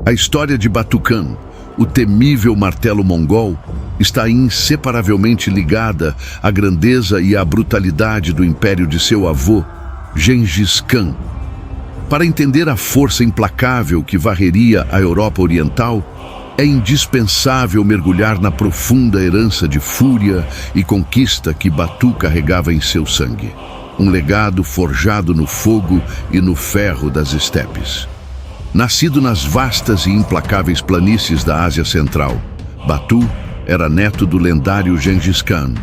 A história de Batu Khan, o temível martelo mongol, está inseparavelmente ligada à grandeza e à brutalidade do império de seu avô, Gengis Khan. Para entender a força implacável que varreria a Europa Oriental, é indispensável mergulhar na profunda herança de fúria e conquista que Batu carregava em seu sangue. Um legado forjado no fogo e no ferro das estepes. Nascido nas vastas e implacáveis planícies da Ásia Central, Batu era neto do lendário Gengis Khan,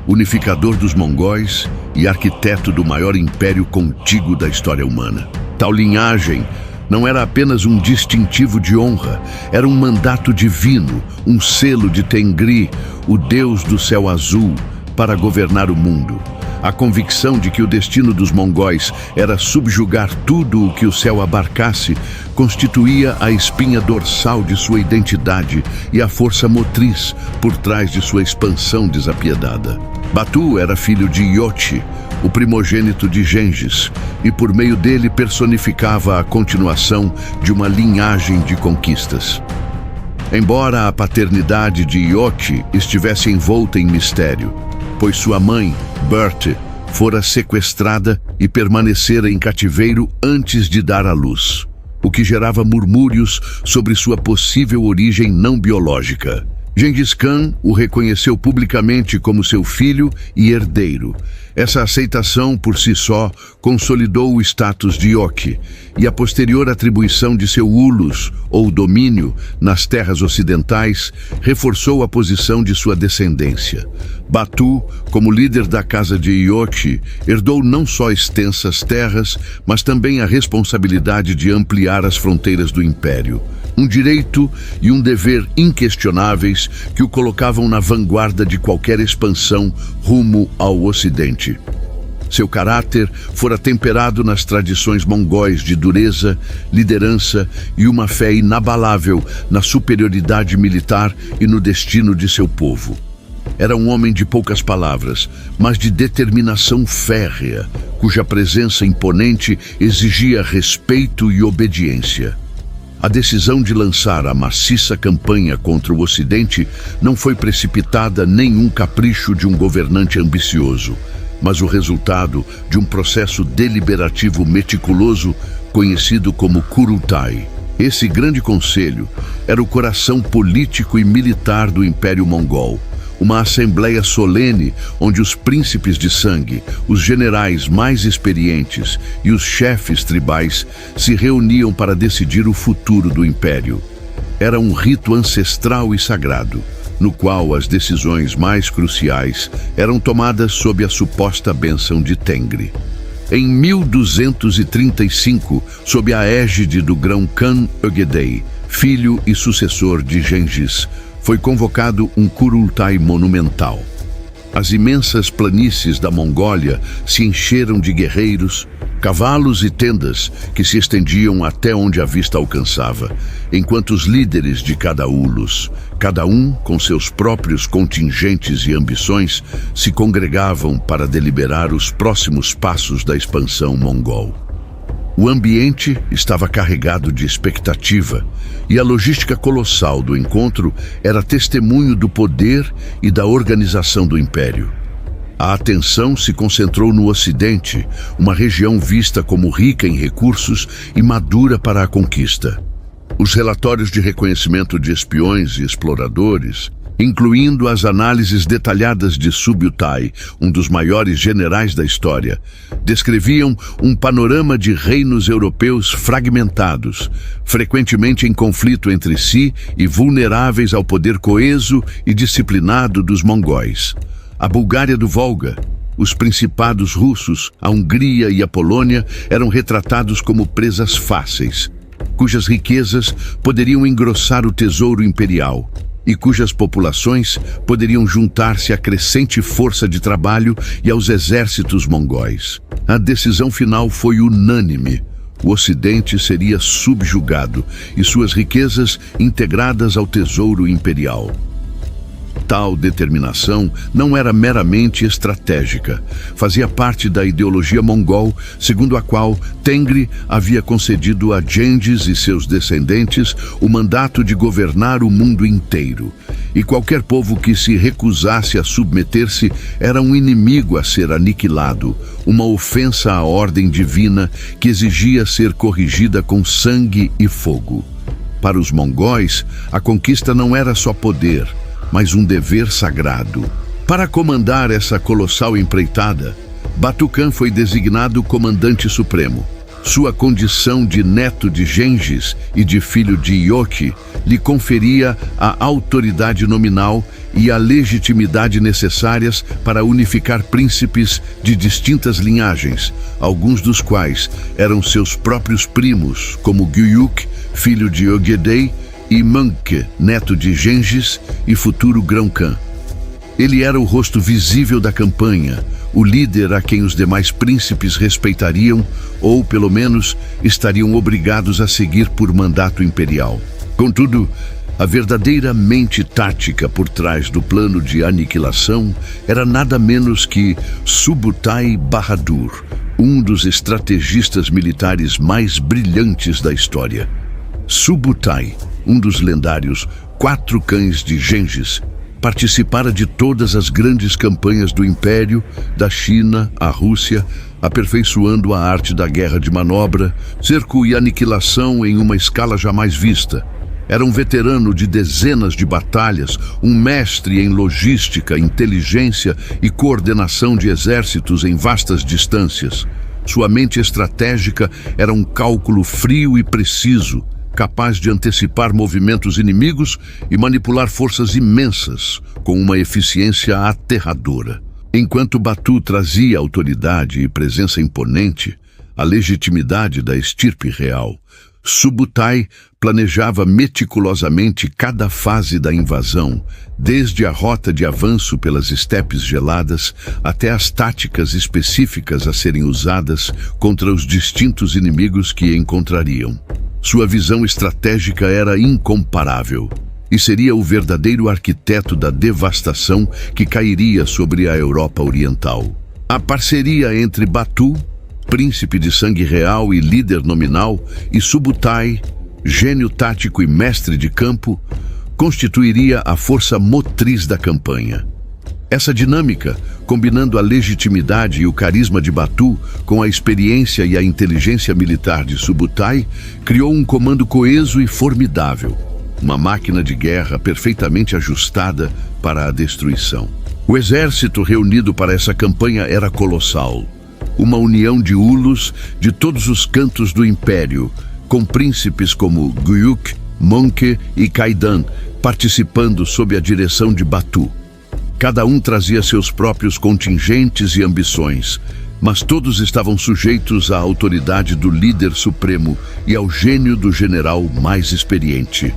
unificador dos mongóis e arquiteto do maior império contíguo da história humana. Tal linhagem não era apenas um distintivo de honra, era um mandato divino, um selo de Tengri, o deus do céu azul, para governar o mundo. A convicção de que o destino dos mongóis era subjugar tudo o que o céu abarcasse constituía a espinha dorsal de sua identidade e a força motriz por trás de sua expansão desapiedada. Batu era filho de Iochi, o primogênito de Gengis, e por meio dele personificava a continuação de uma linhagem de conquistas. Embora a paternidade de Iochi estivesse envolta em mistério, pois sua mãe, Berthe, fora sequestrada e permanecera em cativeiro antes de dar à luz, o que gerava murmúrios sobre sua possível origem não biológica. Gengis Khan o reconheceu publicamente como seu filho e herdeiro. Essa aceitação, por si só, consolidou o status de Iochi, e a posterior atribuição de seu ulus, ou domínio, nas terras ocidentais, reforçou a posição de sua descendência. Batu, como líder da casa de Iochi, herdou não só extensas terras, mas também a responsabilidade de ampliar as fronteiras do império. Um direito e um dever inquestionáveis que o colocavam na vanguarda de qualquer expansão rumo ao Ocidente. Seu caráter fora temperado nas tradições mongóis de dureza, liderança e uma fé inabalável na superioridade militar e no destino de seu povo. Era um homem de poucas palavras, mas de determinação férrea, cuja presença imponente exigia respeito e obediência. A decisão de lançar a maciça campanha contra o Ocidente não foi precipitada nem um capricho de um governante ambicioso, mas o resultado de um processo deliberativo meticuloso conhecido como Kurultai. Esse grande conselho era o coração político e militar do Império Mongol. Uma assembleia solene onde os príncipes de sangue, os generais mais experientes e os chefes tribais se reuniam para decidir o futuro do império. Era um rito ancestral e sagrado, no qual as decisões mais cruciais eram tomadas sob a suposta bênção de Tengri. Em 1235, sob a égide do grão Khan Ögedei, filho e sucessor de Gengis, foi convocado um Kurultai monumental. As imensas planícies da Mongólia se encheram de guerreiros, cavalos e tendas que se estendiam até onde a vista alcançava, enquanto os líderes de cada ulus, cada um com seus próprios contingentes e ambições, se congregavam para deliberar os próximos passos da expansão mongol. O ambiente estava carregado de expectativa, e a logística colossal do encontro era testemunho do poder e da organização do império. A atenção se concentrou no Ocidente, uma região vista como rica em recursos e madura para a conquista. Os relatórios de reconhecimento de espiões e exploradores, incluindo as análises detalhadas de Subutai, um dos maiores generais da história, descreviam um panorama de reinos europeus fragmentados, frequentemente em conflito entre si e vulneráveis ao poder coeso e disciplinado dos mongóis. A Bulgária do Volga, os principados russos, a Hungria e a Polônia eram retratados como presas fáceis, cujas riquezas poderiam engrossar o tesouro imperial, e cujas populações poderiam juntar-se à crescente força de trabalho e aos exércitos mongóis. A decisão final foi unânime. O Ocidente seria subjugado e suas riquezas integradas ao tesouro imperial. tal determinação não era meramente estratégica. Fazia parte da ideologia mongol, segundo a qual Tengri havia concedido a Gengis e seus descendentes o mandato de governar o mundo inteiro. E qualquer povo que se recusasse a submeter-se era um inimigo a ser aniquilado, uma ofensa à ordem divina que exigia ser corrigida com sangue e fogo. Para os mongóis, a conquista não era só poder, mas um dever sagrado. Para comandar essa colossal empreitada, Batu Khan foi designado comandante supremo. Sua condição de neto de Gengis e de filho de Yoki lhe conferia a autoridade nominal e a legitimidade necessárias para unificar príncipes de distintas linhagens, alguns dos quais eram seus próprios primos, como Gyuyuk, filho de Ogedei, e Möngke, neto de Gengis e futuro Grão-Khan. Ele era o rosto visível da campanha, o líder a quem os demais príncipes respeitariam ou, pelo menos, estariam obrigados a seguir por mandato imperial. Contudo, a verdadeira mente tática por trás do plano de aniquilação era nada menos que Subutai Bahadur, um dos estrategistas militares mais brilhantes da história. Subutai, um dos lendários 4 cães de Gengis, participara de todas as grandes campanhas do Império, da China à Rússia, aperfeiçoando a arte da guerra de manobra, cerco e aniquilação em uma escala jamais vista. Era um veterano de dezenas de batalhas, um mestre em logística, inteligência e coordenação de exércitos em vastas distâncias. Sua mente estratégica era um cálculo frio e preciso, capaz de antecipar movimentos inimigos e manipular forças imensas com uma eficiência aterradora. Enquanto Batu trazia autoridade e presença imponente, a legitimidade da estirpe real, Subutai planejava meticulosamente cada fase da invasão, desde a rota de avanço pelas estepes geladas até as táticas específicas a serem usadas contra os distintos inimigos que encontrariam. Sua visão estratégica era incomparável e seria o verdadeiro arquiteto da devastação que cairia sobre a Europa Oriental. A parceria entre Batu, príncipe de sangue real e líder nominal, e Subutai, gênio tático e mestre de campo, constituiria a força motriz da campanha. Essa dinâmica, combinando a legitimidade e o carisma de Batu com a experiência e a inteligência militar de Subutai, criou um comando coeso e formidável, uma máquina de guerra perfeitamente ajustada para a destruição. O exército reunido para essa campanha era colossal, uma união de ulos de todos os cantos do Império, com príncipes como Gyuyuk, Möngke e Kaidan participando sob a direção de Batu. Cada um trazia seus próprios contingentes e ambições, mas todos estavam sujeitos à autoridade do líder supremo e ao gênio do general mais experiente.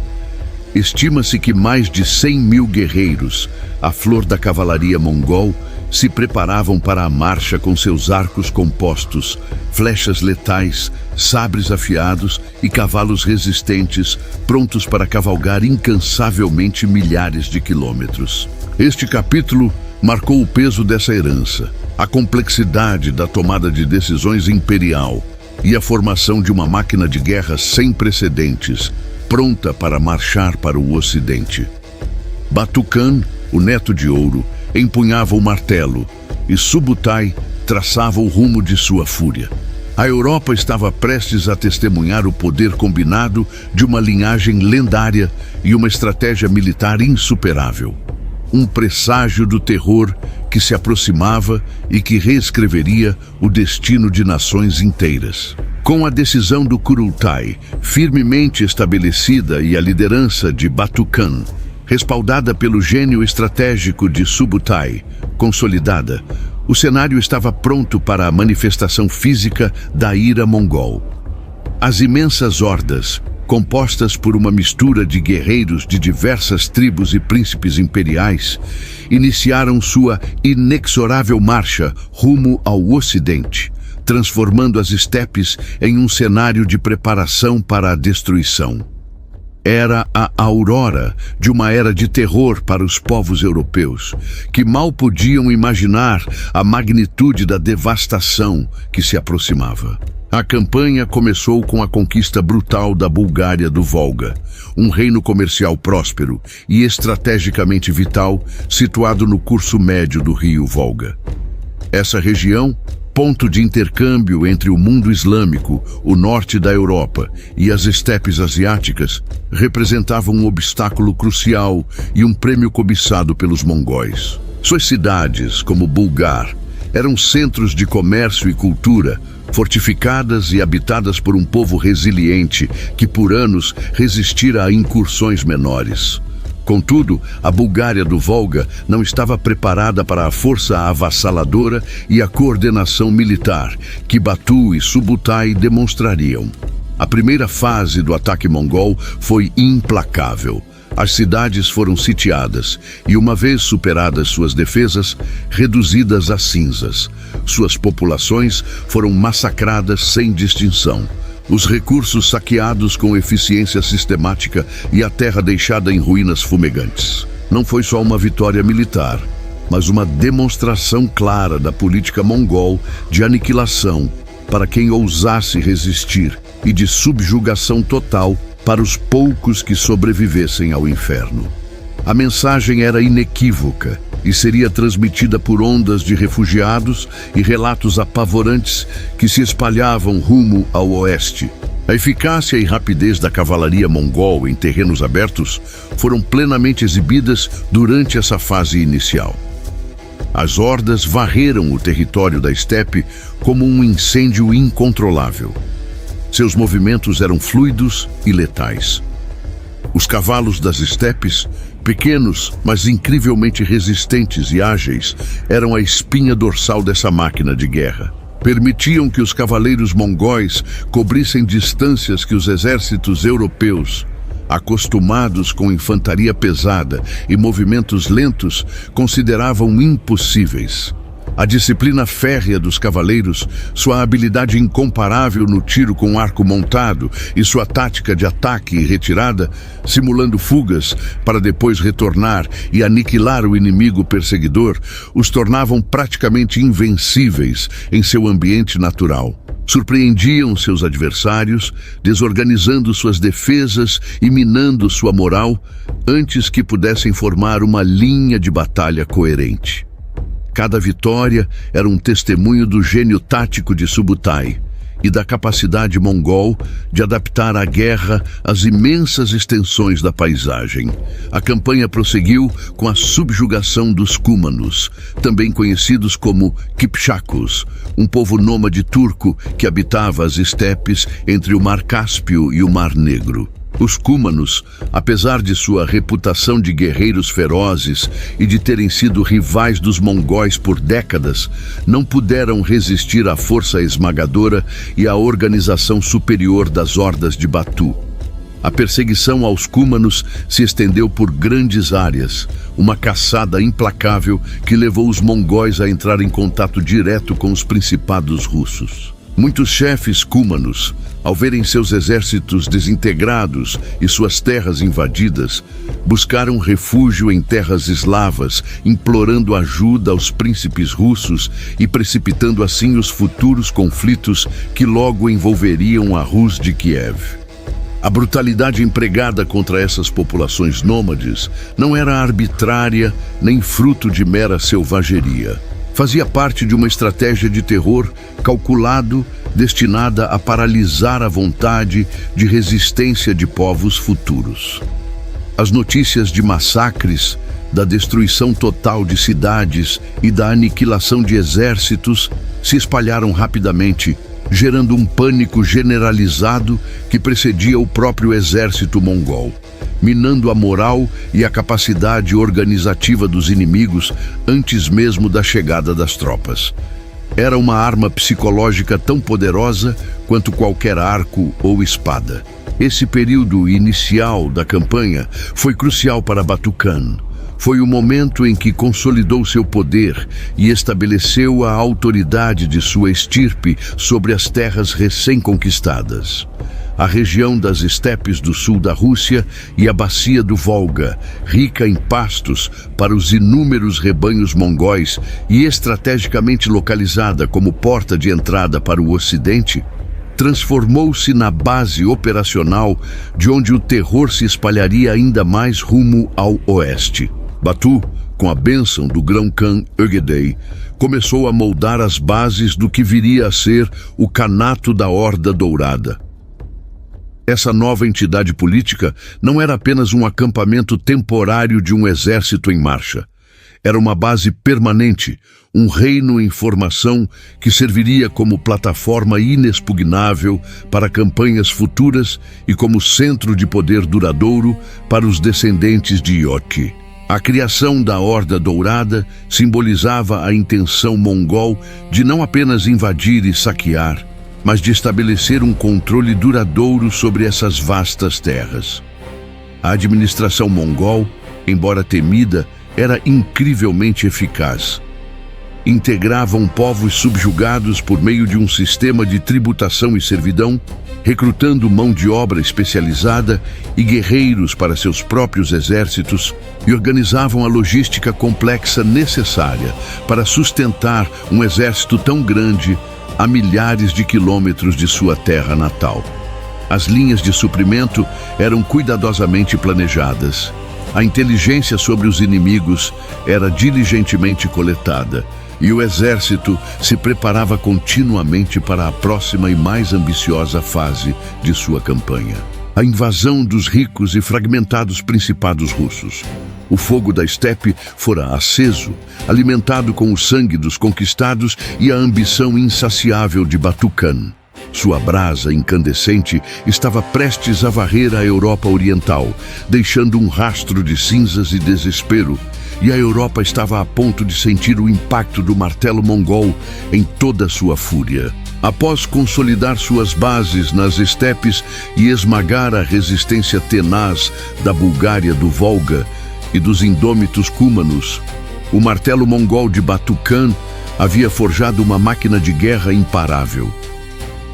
Estima-se que mais de 100.000 guerreiros, a flor da cavalaria mongol, se preparavam para a marcha com seus arcos compostos, flechas letais, sabres afiados e cavalos resistentes, prontos para cavalgar incansavelmente milhares de quilômetros. Este capítulo marcou o peso dessa herança, a complexidade da tomada de decisões imperial e a formação de uma máquina de guerra sem precedentes, pronta para marchar para o Ocidente. Batu Khan, o neto de ouro, empunhava o martelo e Subutai traçava o rumo de sua fúria. A Europa estava prestes a testemunhar o poder combinado de uma linhagem lendária e uma estratégia militar insuperável. Um presságio do terror que se aproximava e que reescreveria o destino de nações inteiras. Com a decisão do Kurultai firmemente estabelecida e a liderança de Batu Khan, respaldada pelo gênio estratégico de Subutai, consolidada, o cenário estava pronto para a manifestação física da ira mongol. As imensas hordas, compostas por uma mistura de guerreiros de diversas tribos e príncipes imperiais, iniciaram sua inexorável marcha rumo ao Ocidente, transformando as estepes em um cenário de preparação para a destruição. Era a aurora de uma era de terror para os povos europeus, que mal podiam imaginar a magnitude da devastação que se aproximava. A campanha começou com a conquista brutal da Bulgária do Volga, um reino comercial próspero e estrategicamente vital, situado no curso médio do rio Volga. Essa região, ponto de intercâmbio entre o mundo islâmico, o norte da Europa e as estepes asiáticas, representava um obstáculo crucial e um prêmio cobiçado pelos mongóis. Suas cidades, como Bulgar, eram centros de comércio e cultura, fortificadas e habitadas por um povo resiliente que por anos resistira a incursões menores. Contudo, a Bulgária do Volga não estava preparada para a força avassaladora e a coordenação militar que Batu e Subutai demonstrariam. A primeira fase do ataque mongol foi implacável. As cidades foram sitiadas e, uma vez superadas suas defesas, reduzidas a cinzas. Suas populações foram massacradas sem distinção. Os recursos saqueados com eficiência sistemática e a terra deixada em ruínas fumegantes. Não foi só uma vitória militar, mas uma demonstração clara da política mongol de aniquilação para quem ousasse resistir e de subjugação total para os poucos que sobrevivessem ao inferno. A mensagem era inequívoca e seria transmitida por ondas de refugiados e relatos apavorantes que se espalhavam rumo ao oeste. A eficácia e rapidez da cavalaria mongol em terrenos abertos foram plenamente exibidas durante essa fase inicial. As hordas varreram o território da estepe como um incêndio incontrolável. Seus movimentos eram fluidos e letais. Os cavalos das estepes, pequenos, mas incrivelmente resistentes e ágeis, eram a espinha dorsal dessa máquina de guerra. Permitiam que os cavaleiros mongóis cobrissem distâncias que os exércitos europeus, acostumados com infantaria pesada e movimentos lentos, consideravam impossíveis. A disciplina férrea dos cavaleiros, sua habilidade incomparável no tiro com arco montado e sua tática de ataque e retirada, simulando fugas para depois retornar e aniquilar o inimigo perseguidor, os tornavam praticamente invencíveis em seu ambiente natural. Surpreendiam seus adversários, desorganizando suas defesas e minando sua moral, antes que pudessem formar uma linha de batalha coerente. Cada vitória era um testemunho do gênio tático de Subutai e da capacidade mongol de adaptar a guerra às imensas extensões da paisagem. A campanha prosseguiu com a subjugação dos Cumanos, também conhecidos como Kipchakos, um povo nômade turco que habitava as estepes entre o Mar Cáspio e o Mar Negro. Os Cumanos, apesar de sua reputação de guerreiros ferozes e de terem sido rivais dos mongóis por décadas, não puderam resistir à força esmagadora e à organização superior das hordas de Batu. A perseguição aos Cumanos se estendeu por grandes áreas, uma caçada implacável que levou os mongóis a entrar em contato direto com os principados russos. Muitos chefes cumanos, ao verem seus exércitos desintegrados e suas terras invadidas, buscaram refúgio em terras eslavas, implorando ajuda aos príncipes russos e precipitando assim os futuros conflitos que logo envolveriam a Rus de Kiev. A brutalidade empregada contra essas populações nômades não era arbitrária nem fruto de mera selvageria. Fazia parte de uma estratégia de terror calculado, destinada a paralisar a vontade de resistência de povos futuros. As notícias de massacres, da destruição total de cidades e da aniquilação de exércitos se espalharam rapidamente, gerando um pânico generalizado que precedia o próprio exército mongol, minando a moral e a capacidade organizativa dos inimigos antes mesmo da chegada das tropas. Era uma arma psicológica tão poderosa quanto qualquer arco ou espada. Esse período inicial da campanha foi crucial para Batu Khan. Foi o momento em que consolidou seu poder e estabeleceu a autoridade de sua estirpe sobre as terras recém-conquistadas. a região das estepes do sul da Rússia e a bacia do Volga, rica em pastos para os inúmeros rebanhos mongóis e estrategicamente localizada como porta de entrada para o Ocidente, transformou-se na base operacional de onde o terror se espalharia ainda mais rumo ao oeste. Batu, com a bênção do grão-khan Ögedei, começou a moldar as bases do que viria a ser o Kanato da Horda Dourada. Essa nova entidade política não era apenas um acampamento temporário de um exército em marcha. Era uma base permanente, um reino em formação que serviria como plataforma inexpugnável para campanhas futuras e como centro de poder duradouro para os descendentes de Yoti. A criação da Horda Dourada simbolizava a intenção mongol de não apenas invadir e saquear, mas de estabelecer um controle duradouro sobre essas vastas terras. A administração mongol, embora temida, era incrivelmente eficaz. Integravam povos subjugados por meio de um sistema de tributação e servidão, recrutando mão de obra especializada e guerreiros para seus próprios exércitos, e organizavam a logística complexa necessária para sustentar um exército tão grande a milhares de quilômetros de sua terra natal. As linhas de suprimento eram cuidadosamente planejadas. A inteligência sobre os inimigos era diligentemente coletada, e o exército se preparava continuamente para a próxima e mais ambiciosa fase de sua campanha: a invasão dos ricos e fragmentados principados russos. O fogo da estepe fora aceso, alimentado com o sangue dos conquistados e a ambição insaciável de Batu-khan. Sua brasa incandescente estava prestes a varrer a Europa Oriental, deixando um rastro de cinzas e desespero, e a Europa estava a ponto de sentir o impacto do martelo mongol em toda sua fúria. Após consolidar suas bases nas estepes e esmagar a resistência tenaz da Bulgária do Volga e dos indômitos cúmanos, o martelo mongol de Batu-khan havia forjado uma máquina de guerra imparável.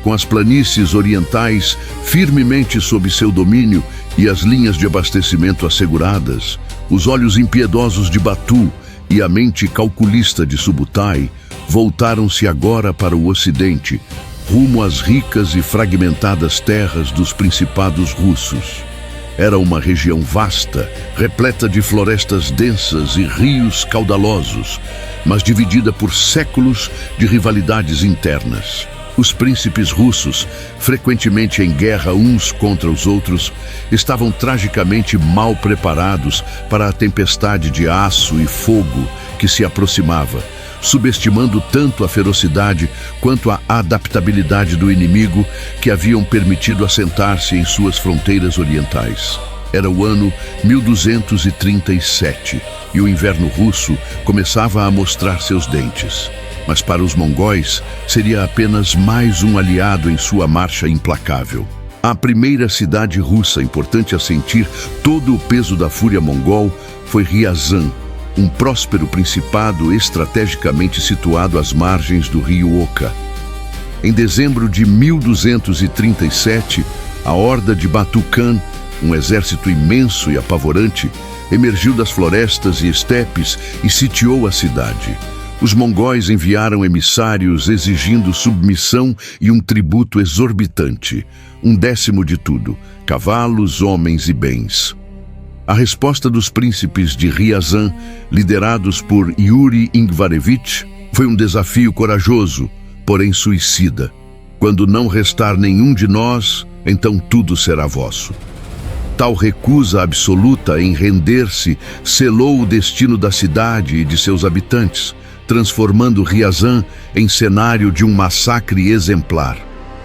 Com as planícies orientais firmemente sob seu domínio e as linhas de abastecimento asseguradas, os olhos impiedosos de Batu e a mente calculista de Subutai voltaram-se agora para o ocidente, rumo às ricas e fragmentadas terras dos principados russos. Era uma região vasta, repleta de florestas densas e rios caudalosos, mas dividida por séculos de rivalidades internas. Os príncipes russos, frequentemente em guerra uns contra os outros, estavam tragicamente mal preparados para a tempestade de aço e fogo que se aproximava, subestimando tanto a ferocidade quanto a adaptabilidade do inimigo que haviam permitido assentar-se em suas fronteiras orientais. Era o ano 1237 e o inverno russo começava a mostrar seus dentes. Mas para os mongóis seria apenas mais um aliado em sua marcha implacável. A primeira cidade russa importante a sentir todo o peso da fúria mongol foi Ryazan, um próspero principado estrategicamente situado às margens do rio Oka. Em dezembro de 1237, a horda de Batu-khan, um exército imenso e apavorante, emergiu das florestas e estepes e sitiou a cidade. Os mongóis enviaram emissários exigindo submissão e um tributo exorbitante, 1/10 de tudo: cavalos, homens e bens. A resposta dos príncipes de Ryazan, liderados por Yuri Ingvarevich, foi um desafio corajoso, porém suicida. Quando não restar nenhum de nós, então tudo será vosso. Tal recusa absoluta em render-se selou o destino da cidade e de seus habitantes, transformando Ryazan em cenário de um massacre exemplar.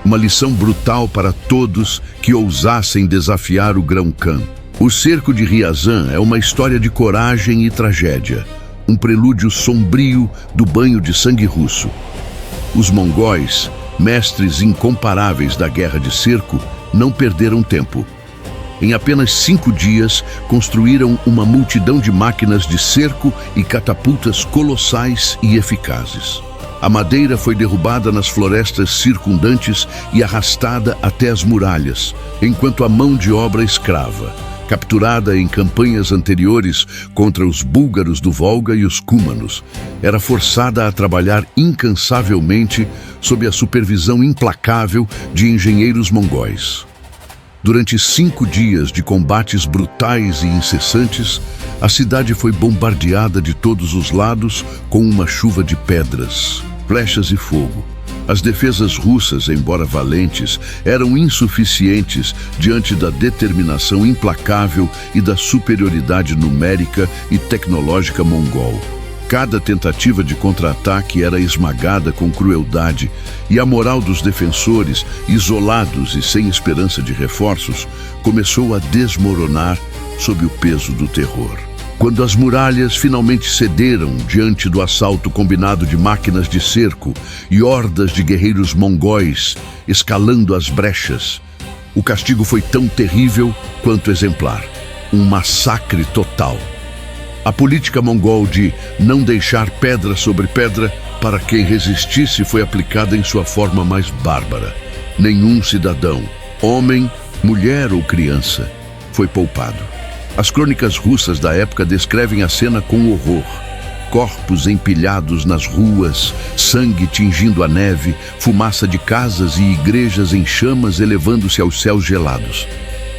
Uma lição brutal para todos que ousassem desafiar o grão-khan. O cerco de Ryazan é uma história de coragem e tragédia, um prelúdio sombrio do banho de sangue russo. Os mongóis, mestres incomparáveis da guerra de cerco, não perderam tempo. Em apenas 5 dias, construíram uma multidão de máquinas de cerco e catapultas colossais e eficazes. A madeira foi derrubada nas florestas circundantes e arrastada até as muralhas, enquanto a mão de obra escrava, capturada em campanhas anteriores contra os búlgaros do Volga e os cúmanos, era forçada a trabalhar incansavelmente sob a supervisão implacável de engenheiros mongóis. Durante 5 dias de combates brutais e incessantes, a cidade foi bombardeada de todos os lados com uma chuva de pedras, flechas e fogo. As defesas russas, embora valentes, eram insuficientes diante da determinação implacável e da superioridade numérica e tecnológica mongol. Cada tentativa de contra-ataque era esmagada com crueldade, e a moral dos defensores, isolados e sem esperança de reforços, começou a desmoronar sob o peso do terror. Quando as muralhas finalmente cederam diante do assalto combinado de máquinas de cerco e hordas de guerreiros mongóis escalando as brechas, o castigo foi tão terrível quanto exemplar: um massacre total. A política mongol de não deixar pedra sobre pedra para quem resistisse foi aplicada em sua forma mais bárbara. Nenhum cidadão, homem, mulher ou criança, foi poupado. As crônicas russas da época descrevem a cena com horror. Corpos empilhados nas ruas, sangue tingindo a neve, fumaça de casas e igrejas em chamas elevando-se aos céus gelados.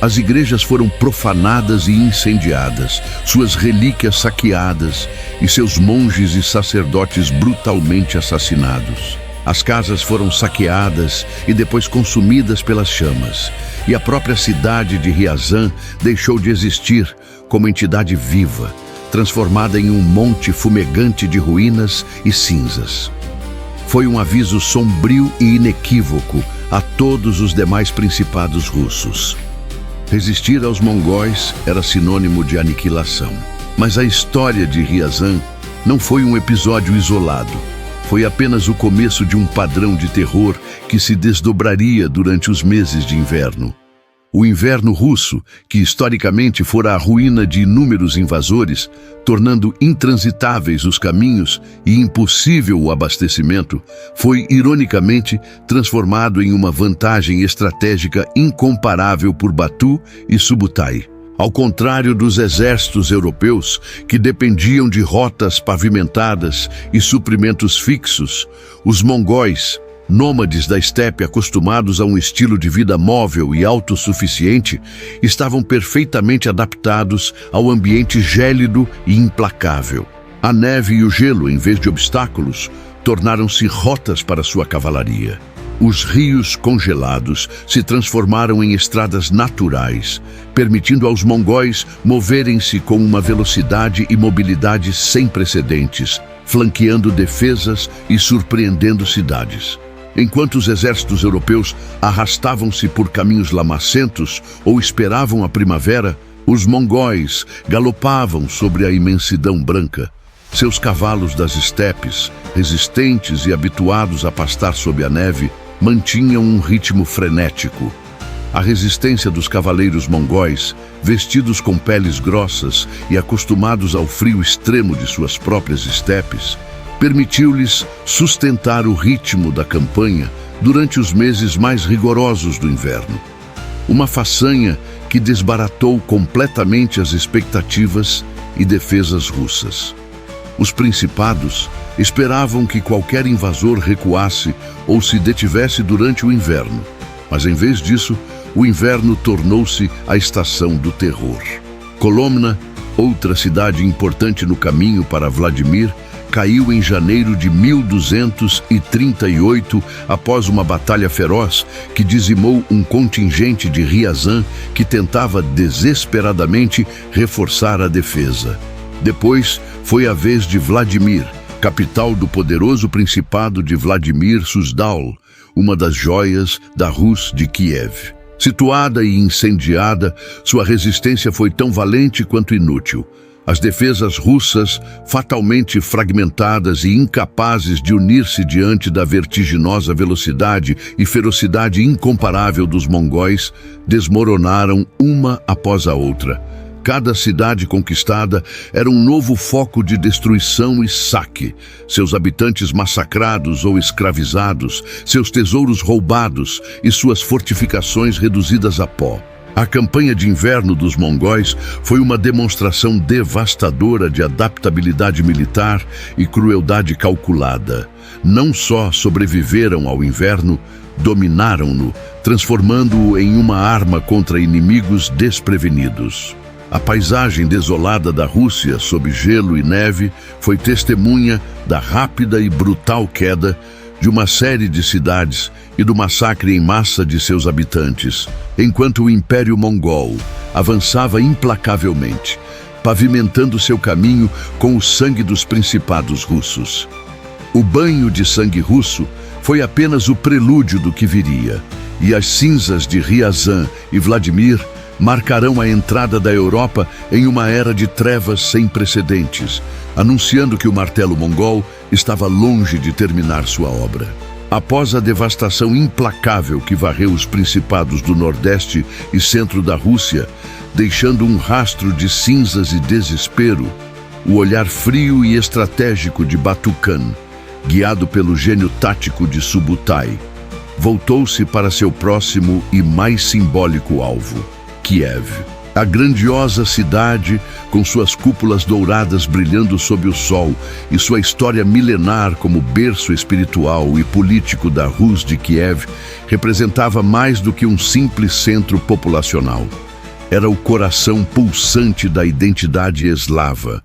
As igrejas foram profanadas e incendiadas, suas relíquias saqueadas e seus monges e sacerdotes brutalmente assassinados. As casas foram saqueadas e depois consumidas pelas chamas, e a própria cidade de Ryazan deixou de existir como entidade viva, transformada em um monte fumegante de ruínas e cinzas. Foi um aviso sombrio e inequívoco a todos os demais principados russos. Resistir aos mongóis era sinônimo de aniquilação. Mas a história de Ryazan não foi um episódio isolado. Foi apenas o começo de um padrão de terror que se desdobraria durante os meses de inverno. O inverno russo, que historicamente fora a ruína de inúmeros invasores, tornando intransitáveis os caminhos e impossível o abastecimento, foi, ironicamente, transformado em uma vantagem estratégica incomparável por Batu e Subutai. Ao contrário dos exércitos europeus, que dependiam de rotas pavimentadas e suprimentos fixos, os mongóis, nômades da estepe acostumados a um estilo de vida móvel e autossuficiente, estavam perfeitamente adaptados ao ambiente gélido e implacável. A neve e o gelo, em vez de obstáculos, tornaram-se rotas para sua cavalaria. Os rios congelados se transformaram em estradas naturais, permitindo aos mongóis moverem-se com uma velocidade e mobilidade sem precedentes, flanqueando defesas e surpreendendo cidades. Enquanto os exércitos europeus arrastavam-se por caminhos lamacentos ou esperavam a primavera, os mongóis galopavam sobre a imensidão branca. Seus cavalos das estepes, resistentes e habituados a pastar sob a neve, mantinham um ritmo frenético. A resistência dos cavaleiros mongóis, vestidos com peles grossas e acostumados ao frio extremo de suas próprias estepes, permitiu-lhes sustentar o ritmo da campanha durante os meses mais rigorosos do inverno. Uma façanha que desbaratou completamente as expectativas e defesas russas. Os principados esperavam que qualquer invasor recuasse ou se detivesse durante o inverno, mas em vez disso, o inverno tornou-se a estação do terror. Kolomna, outra cidade importante no caminho para Vladimir, caiu em janeiro de 1238 após uma batalha feroz que dizimou um contingente de Ryazan que tentava desesperadamente reforçar a defesa. Depois foi a vez de Vladimir, capital do poderoso Principado de Vladimir Suzdal, uma das joias da Rus de Kiev. Situada e incendiada, sua resistência foi tão valente quanto inútil. As defesas russas, fatalmente fragmentadas e incapazes de unir-se diante da vertiginosa velocidade e ferocidade incomparável dos mongóis, desmoronaram uma após a outra, Cada cidade conquistada era um novo foco de destruição e saque. Seus habitantes massacrados ou escravizados, seus tesouros roubados e suas fortificações reduzidas a pó. A campanha de inverno dos mongóis foi uma demonstração devastadora de adaptabilidade militar e crueldade calculada. Não só sobreviveram ao inverno, dominaram-no, transformando-o em uma arma contra inimigos desprevenidos. A paisagem desolada da Rússia, sob gelo e neve, foi testemunha da rápida e brutal queda de uma série de cidades e do massacre em massa de seus habitantes, enquanto o Império Mongol avançava implacavelmente, pavimentando seu caminho com o sangue dos principados russos. O banho de sangue russo foi apenas o prelúdio do que viria, e as cinzas de Ryazan e Vladimir marcarão a entrada da Europa em uma era de trevas sem precedentes, anunciando que o martelo mongol estava longe de terminar sua obra. Após a devastação implacável que varreu os principados do Nordeste e centro da Rússia, deixando um rastro de cinzas e desespero, o olhar frio e estratégico de Batu-Khan, guiado pelo gênio tático de Subutai, voltou-se para seu próximo e mais simbólico alvo, Kiev. A grandiosa cidade, com suas cúpulas douradas brilhando sob o sol e sua história milenar como berço espiritual e político da Rus de Kiev, representava mais do que um simples centro populacional. Era o coração pulsante da identidade eslava,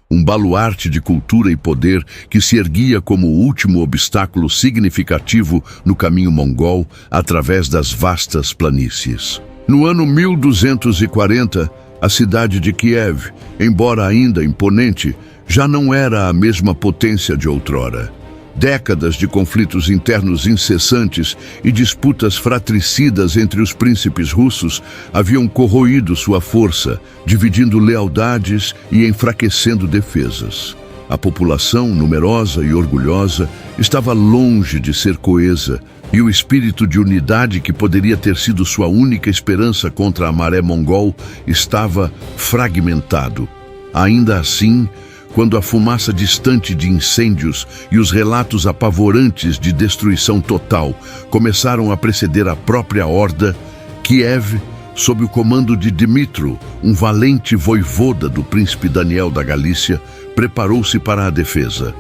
um baluarte de cultura e poder que se erguia como o último obstáculo significativo no caminho mongol através das vastas planícies. No ano 1240, a cidade de Kiev, embora ainda imponente, já não era a mesma potência de outrora. Décadas de conflitos internos incessantes e disputas fratricidas entre os príncipes russos haviam corroído sua força, dividindo lealdades e enfraquecendo defesas. A população, numerosa e orgulhosa, estava longe de ser coesa, e o espírito de unidade que poderia ter sido sua única esperança contra a maré mongol estava fragmentado. Ainda assim, quando a fumaça distante de incêndios e os relatos apavorantes de destruição total começaram a preceder a própria horda, Kiev, sob o comando de Dmitro, um valente voivoda do príncipe Daniel da Galícia, preparou-se para a defesa.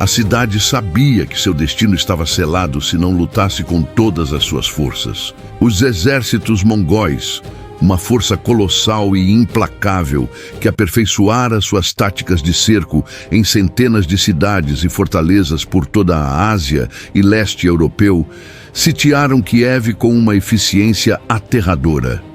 A cidade sabia que seu destino estava selado se não lutasse com todas as suas forças. Os exércitos mongóis, uma força colossal e implacável que aperfeiçoara suas táticas de cerco em centenas de cidades e fortalezas por toda a Ásia e leste europeu, sitiaram Kiev com uma eficiência aterradora.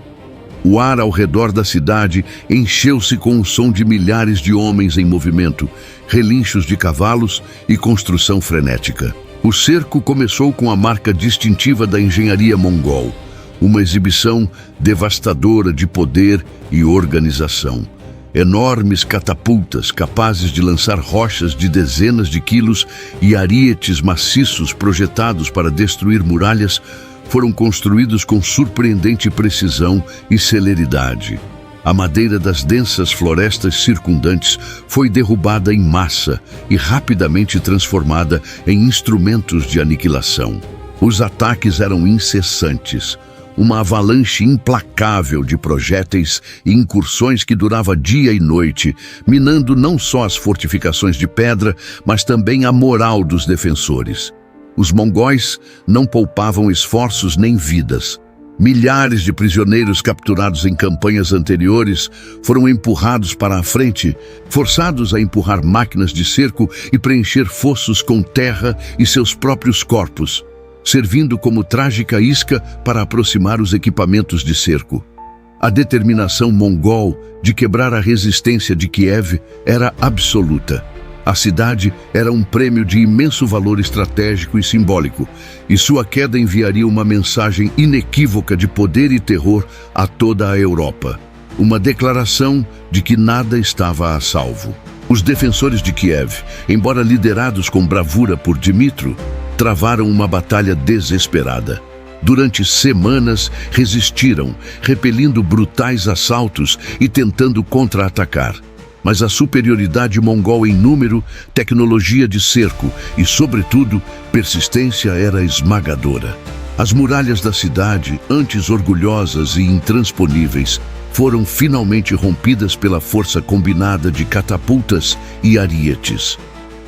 O ar ao redor da cidade encheu-se com o som de milhares de homens em movimento, relinchos de cavalos e construção frenética. O cerco começou com a marca distintiva da engenharia mongol, uma exibição devastadora de poder e organização. Enormes catapultas capazes de lançar rochas de dezenas de quilos e arietes maciços projetados para destruir muralhas foram construídos com surpreendente precisão e celeridade. A madeira das densas florestas circundantes foi derrubada em massa e rapidamente transformada em instrumentos de aniquilação. Os ataques eram incessantes, uma avalanche implacável de projéteis e incursões que durava dia e noite, minando não só as fortificações de pedra, mas também a moral dos defensores. Os mongóis não poupavam esforços nem vidas. Milhares de prisioneiros capturados em campanhas anteriores foram empurrados para a frente, forçados a empurrar máquinas de cerco e preencher fossos com terra e seus próprios corpos, servindo como trágica isca para aproximar os equipamentos de cerco. A determinação mongol de quebrar a resistência de Kiev era absoluta. A cidade era um prêmio de imenso valor estratégico e simbólico, e sua queda enviaria uma mensagem inequívoca de poder e terror a toda a Europa. Uma declaração de que nada estava a salvo. Os defensores de Kiev, embora liderados com bravura por Dmitro, travaram uma batalha desesperada. Durante semanas resistiram, repelindo brutais assaltos e tentando contra-atacar. Mas a superioridade mongol em número, tecnologia de cerco e, sobretudo, persistência era esmagadora. As muralhas da cidade, antes orgulhosas e intransponíveis, foram finalmente rompidas pela força combinada de catapultas e arietes.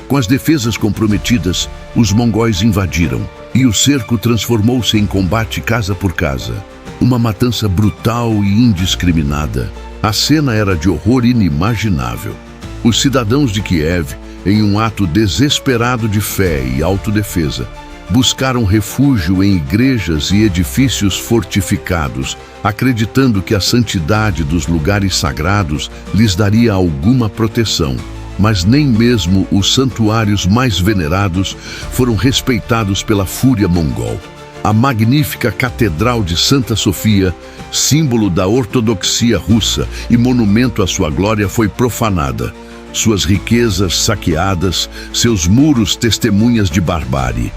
Com as defesas comprometidas, os mongóis invadiram, e o cerco transformou-se em combate casa por casa. Uma matança brutal e indiscriminada. A cena era de horror inimaginável. Os cidadãos de Kiev, em um ato desesperado de fé e autodefesa, buscaram refúgio em igrejas e edifícios fortificados, acreditando que a santidade dos lugares sagrados lhes daria alguma proteção. Mas nem mesmo os santuários mais venerados foram respeitados pela fúria mongol. A magnífica Catedral de Santa Sofia, símbolo da ortodoxia russa e monumento à sua glória, foi profanada. Suas riquezas saqueadas, seus muros testemunhas de barbárie.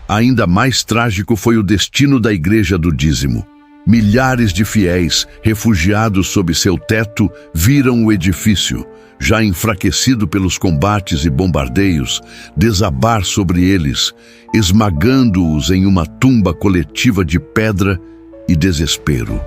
Ainda mais trágico foi o destino da Igreja do Dízimo. Milhares de fiéis, refugiados sob seu teto, viram o edifício, já enfraquecido pelos combates e bombardeios, desabar sobre eles, esmagando-os em uma tumba coletiva de pedra e desespero.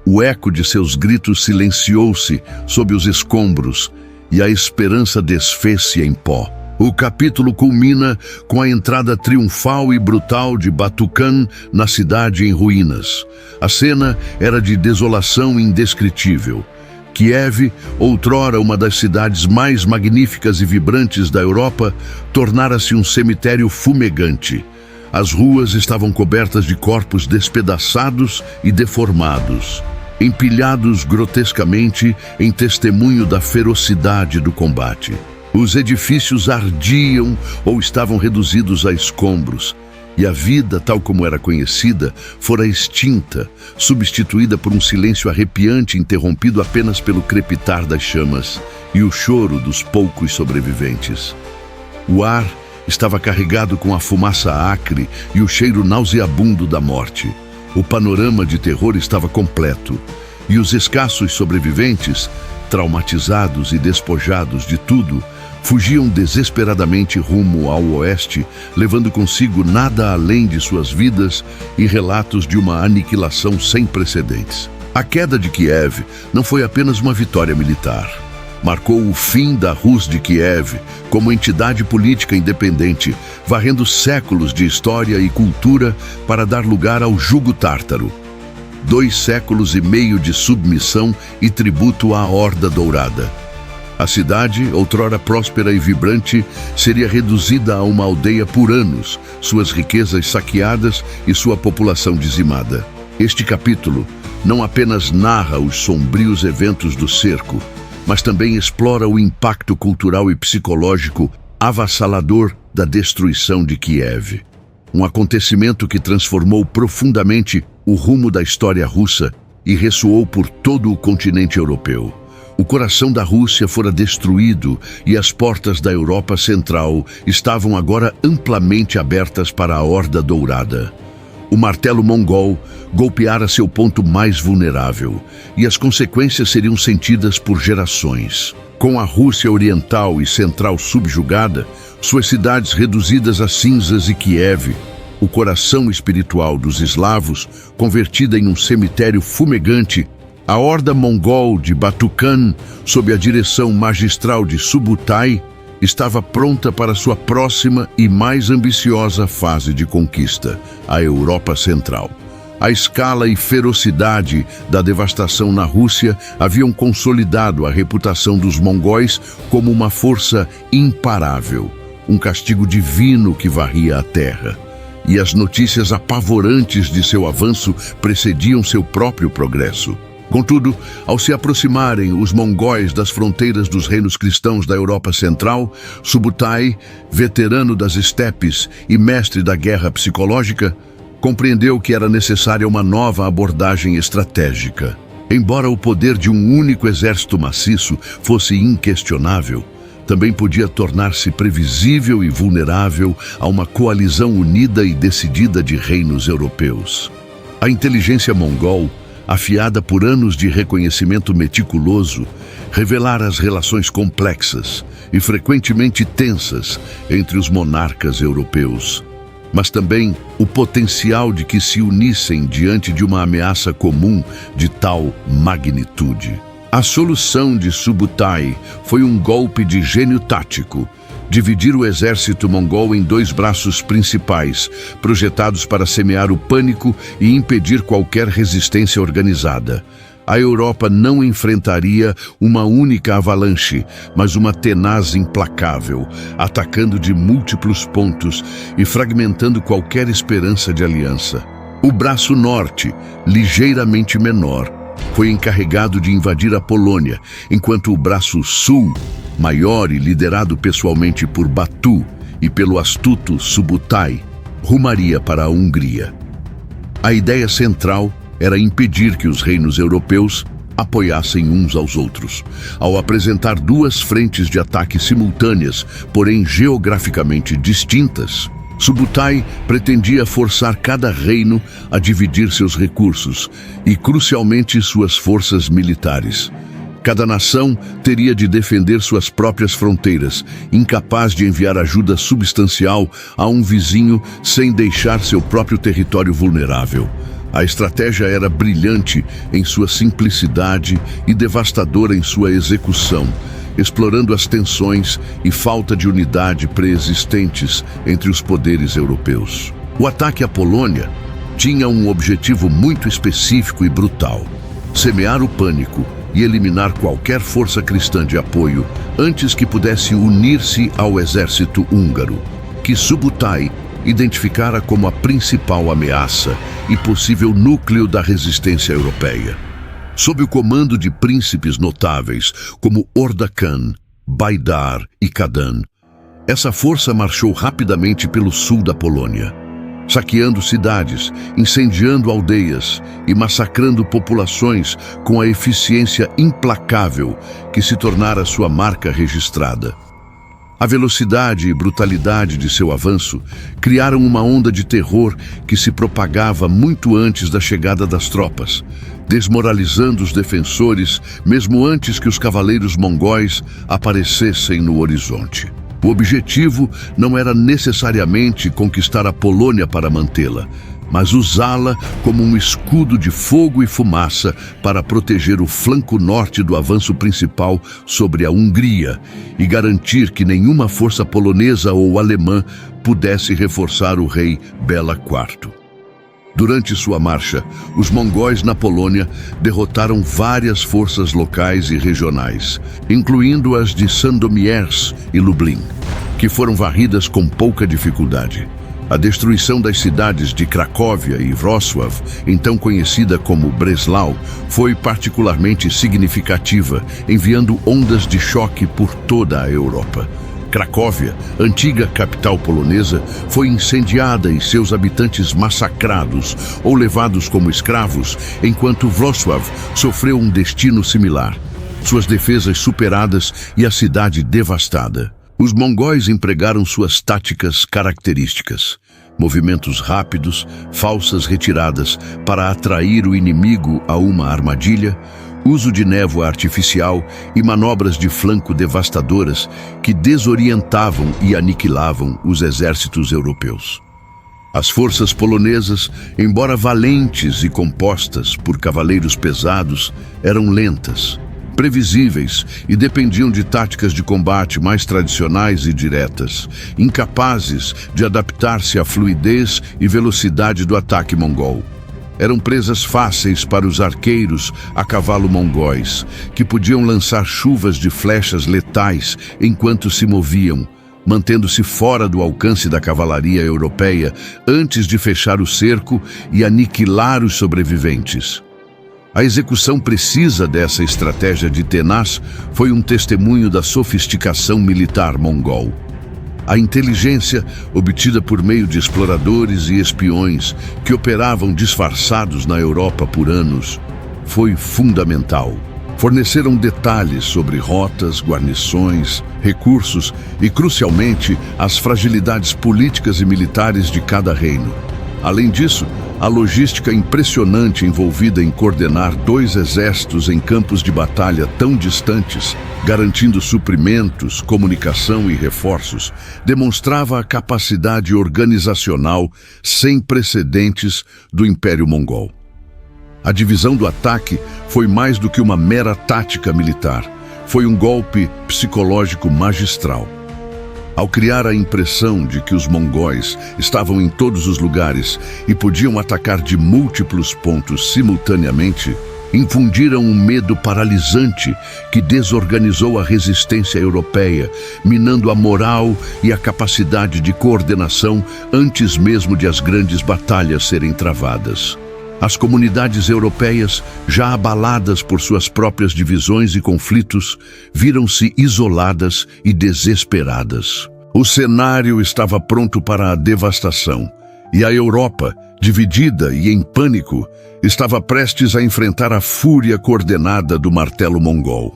O eco de seus gritos silenciou-se sob os escombros e a esperança desfez-se em pó. O capítulo culmina com a entrada triunfal e brutal de Batukan na cidade em ruínas. A cena era de desolação indescritível. Kiev, outrora uma das cidades mais magníficas e vibrantes da Europa, tornara-se um cemitério fumegante. As ruas estavam cobertas de corpos despedaçados e deformados, empilhados grotescamente em testemunho da ferocidade do combate. Os edifícios ardiam ou estavam reduzidos a escombros, e a vida, tal como era conhecida, fora extinta, substituída por um silêncio arrepiante interrompido apenas pelo crepitar das chamas e o choro dos poucos sobreviventes. O ar estava carregado com a fumaça acre e o cheiro nauseabundo da morte. O panorama de terror estava completo, e os escassos sobreviventes, traumatizados e despojados de tudo, fugiam desesperadamente rumo ao oeste, levando consigo nada além de suas vidas e relatos de uma aniquilação sem precedentes. A queda de Kiev não foi apenas uma vitória militar. Marcou o fim da Rus de Kiev como entidade política independente, varrendo séculos de história e cultura para dar lugar ao jugo tártaro. 2 séculos e meio de submissão e tributo à Horda Dourada. A cidade, outrora próspera e vibrante, seria reduzida a uma aldeia por anos, suas riquezas saqueadas e sua população dizimada. Este capítulo não apenas narra os sombrios eventos do cerco, mas também explora o impacto cultural e psicológico avassalador da destruição de Kiev. Um acontecimento que transformou profundamente o rumo da história russa e ressoou por todo o continente europeu. O coração da Rússia fora destruído e as portas da Europa Central estavam agora amplamente abertas para a Horda Dourada. O martelo mongol golpeara seu ponto mais vulnerável, e as consequências seriam sentidas por gerações. Com a Rússia Oriental e Central subjugada, suas cidades reduzidas a cinzas e Kiev, o coração espiritual dos eslavos, convertida em um cemitério fumegante, a horda mongol de Batukan, sob a direção magistral de Subutai, estava pronta para sua próxima e mais ambiciosa fase de conquista, a Europa Central. A escala e ferocidade da devastação na Rússia haviam consolidado a reputação dos mongóis como uma força imparável, um castigo divino que varria a terra. E as notícias apavorantes de seu avanço precediam seu próprio progresso. Contudo, ao se aproximarem os mongóis das fronteiras dos reinos cristãos da Europa Central, Subutai, veterano das estepes e mestre da guerra psicológica, compreendeu que era necessária uma nova abordagem estratégica. Embora o poder de um único exército maciço fosse inquestionável, também podia tornar-se previsível e vulnerável a uma coalizão unida e decidida de reinos europeus. A inteligência mongol, afiada por anos de reconhecimento meticuloso, revelara as relações complexas e frequentemente tensas entre os monarcas europeus, mas também o potencial de que se unissem diante de uma ameaça comum de tal magnitude. A solução de Subutai foi um golpe de gênio tático: dividir o exército mongol em dois braços principais, projetados para semear o pânico e impedir qualquer resistência organizada. A Europa não enfrentaria uma única avalanche, mas uma tenaz implacável, atacando de múltiplos pontos e fragmentando qualquer esperança de aliança. O braço norte, ligeiramente menor, foi encarregado de invadir a Polônia, enquanto o braço sul, maior e liderado pessoalmente por Batu e pelo astuto Subutai, rumaria para a Hungria. A ideia central era impedir que os reinos europeus apoiassem uns aos outros, ao apresentar duas frentes de ataque simultâneas, porém geograficamente distintas. Subutai pretendia forçar cada reino a dividir seus recursos e, crucialmente, suas forças militares. Cada nação teria de defender suas próprias fronteiras, incapaz de enviar ajuda substancial a um vizinho sem deixar seu próprio território vulnerável. A estratégia era brilhante em sua simplicidade e devastadora em sua execução, explorando as tensões e falta de unidade preexistentes entre os poderes europeus. O ataque à Polônia tinha um objetivo muito específico e brutal: semear o pânico e eliminar qualquer força cristã de apoio antes que pudesse unir-se ao exército húngaro, que Subutai identificara como a principal ameaça e possível núcleo da resistência europeia. Sob o comando de príncipes notáveis como Orda-Khan, Baidar e Kadan, essa força marchou rapidamente pelo sul da Polônia, saqueando cidades, incendiando aldeias e massacrando populações com a eficiência implacável que se tornara sua marca registrada. A velocidade e brutalidade de seu avanço criaram uma onda de terror que se propagava muito antes da chegada das tropas, desmoralizando os defensores mesmo antes que os cavaleiros mongóis aparecessem no horizonte. O objetivo não era necessariamente conquistar a Polônia para mantê-la, mas usá-la como um escudo de fogo e fumaça para proteger o flanco norte do avanço principal sobre a Hungria e garantir que nenhuma força polonesa ou alemã pudesse reforçar o rei Bela IV. Durante sua marcha, os mongóis na Polônia derrotaram várias forças locais e regionais, incluindo as de Sandomierz e Lublin, que foram varridas com pouca dificuldade. A destruição das cidades de Cracóvia e Wrocław, então conhecida como Breslau, foi particularmente significativa, enviando ondas de choque por toda a Europa. Cracóvia, antiga capital polonesa, foi incendiada e seus habitantes massacrados ou levados como escravos, enquanto Wrocław sofreu um destino similar, suas defesas superadas e a cidade devastada. Os mongóis empregaram suas táticas características: movimentos rápidos, falsas retiradas para atrair o inimigo a uma armadilha, uso de névoa artificial e manobras de flanco devastadoras que desorientavam e aniquilavam os exércitos europeus. As forças polonesas, embora valentes e compostas por cavaleiros pesados, eram lentas, previsíveis e dependiam de táticas de combate mais tradicionais e diretas, incapazes de adaptar-se à fluidez e velocidade do ataque mongol. Eram presas fáceis para os arqueiros a cavalo mongóis, que podiam lançar chuvas de flechas letais enquanto se moviam, mantendo-se fora do alcance da cavalaria europeia antes de fechar o cerco e aniquilar os sobreviventes. A execução precisa dessa estratégia de tenaz foi um testemunho da sofisticação militar mongol. A inteligência, obtida por meio de exploradores e espiões que operavam disfarçados na Europa por anos, foi fundamental. Forneceram detalhes sobre rotas, guarnições, recursos e, crucialmente, as fragilidades políticas e militares de cada reino. Além disso, a logística impressionante envolvida em coordenar 2 exércitos em campos de batalha tão distantes, garantindo suprimentos, comunicação e reforços, demonstrava a capacidade organizacional sem precedentes do Império Mongol. A divisão do ataque foi mais do que uma mera tática militar. Foi um golpe psicológico magistral. Ao criar a impressão de que os mongóis estavam em todos os lugares e podiam atacar de múltiplos pontos simultaneamente, infundiram um medo paralisante que desorganizou a resistência europeia, minando a moral e a capacidade de coordenação antes mesmo de as grandes batalhas serem travadas. As comunidades europeias, já abaladas por suas próprias divisões e conflitos, viram-se isoladas e desesperadas. O cenário estava pronto para a devastação, e a Europa, dividida e em pânico, estava prestes a enfrentar a fúria coordenada do martelo mongol.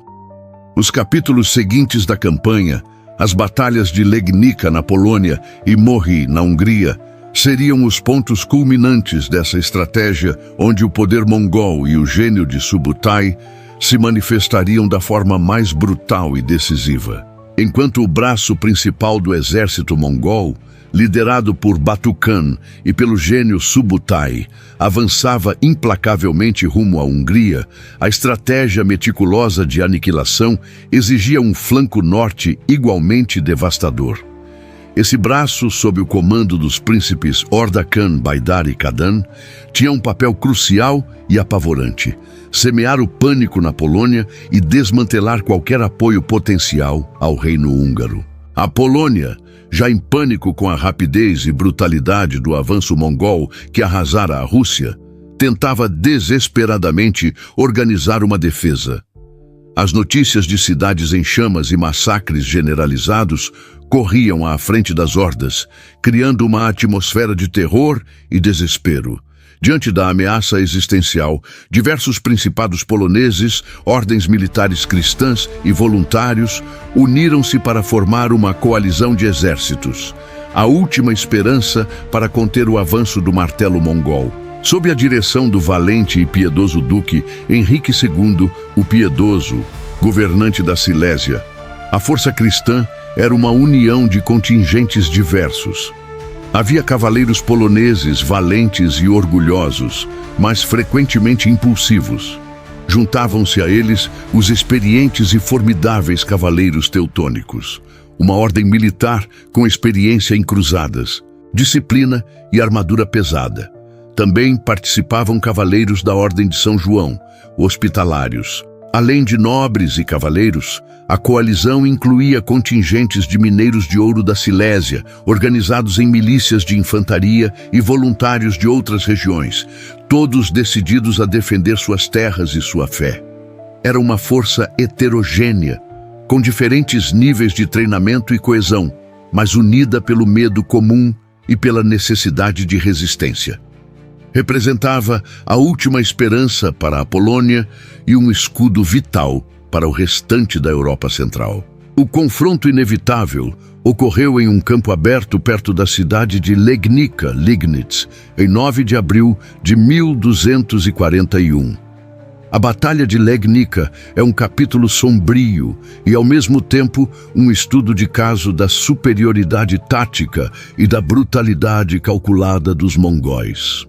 Os capítulos seguintes da campanha, as batalhas de Legnica na Polônia e Mory na Hungria, seriam os pontos culminantes dessa estratégia, onde o poder mongol e o gênio de Subutai se manifestariam da forma mais brutal e decisiva. Enquanto o braço principal do exército mongol, liderado por Batu Khan e pelo gênio Subutai, avançava implacavelmente rumo à Hungria, a estratégia meticulosa de aniquilação exigia um flanco norte igualmente devastador. Esse braço, sob o comando dos príncipes Orda-Khan, Baidar e Kadan, tinha um papel crucial e apavorante: semear o pânico na Polônia e desmantelar qualquer apoio potencial ao reino húngaro. A Polônia, já em pânico com a rapidez e brutalidade do avanço mongol que arrasara a Rússia, tentava desesperadamente organizar uma defesa. As notícias de cidades em chamas e massacres generalizados corriam à frente das hordas, criando uma atmosfera de terror e desespero. Diante da ameaça existencial, diversos principados poloneses, ordens militares cristãs e voluntários uniram-se para formar uma coalizão de exércitos, a última esperança para conter o avanço do martelo mongol. Sob a direção do valente e piedoso duque Henrique II, o Piedoso, governante da Silésia, a força cristã era uma união de contingentes diversos. Havia cavaleiros poloneses valentes e orgulhosos, mas frequentemente impulsivos. Juntavam-se a eles os experientes e formidáveis cavaleiros teutônicos, uma ordem militar com experiência em cruzadas, disciplina e armadura pesada. Também participavam cavaleiros da Ordem de São João, hospitalários. Além de nobres e cavaleiros, a coalizão incluía contingentes de mineiros de ouro da Silésia, organizados em milícias de infantaria e voluntários de outras regiões, todos decididos a defender suas terras e sua fé. Era uma força heterogênea, com diferentes níveis de treinamento e coesão, mas unida pelo medo comum e pela necessidade de resistência. Representava a última esperança para a Polônia e um escudo vital para o restante da Europa Central. O confronto inevitável ocorreu em um campo aberto perto da cidade de Legnica, Liegnitz, em 9 de abril de 1241. A Batalha de Legnica é um capítulo sombrio e, ao mesmo tempo, um estudo de caso da superioridade tática e da brutalidade calculada dos mongóis.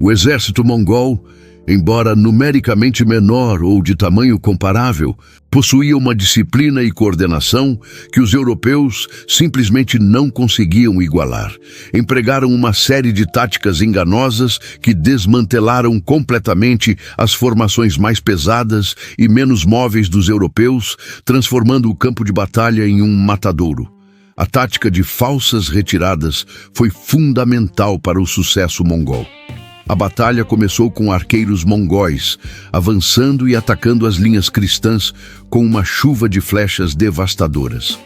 O exército mongol, embora numericamente menor ou de tamanho comparável, possuía uma disciplina e coordenação que os europeus simplesmente não conseguiam igualar. Empregaram uma série de táticas enganosas que desmantelaram completamente as formações mais pesadas e menos móveis dos europeus, transformando o campo de batalha em um matadouro. A tática de falsas retiradas foi fundamental para o sucesso mongol. A batalha começou com arqueiros mongóis, avançando e atacando as linhas cristãs com uma chuva de flechas devastadoras.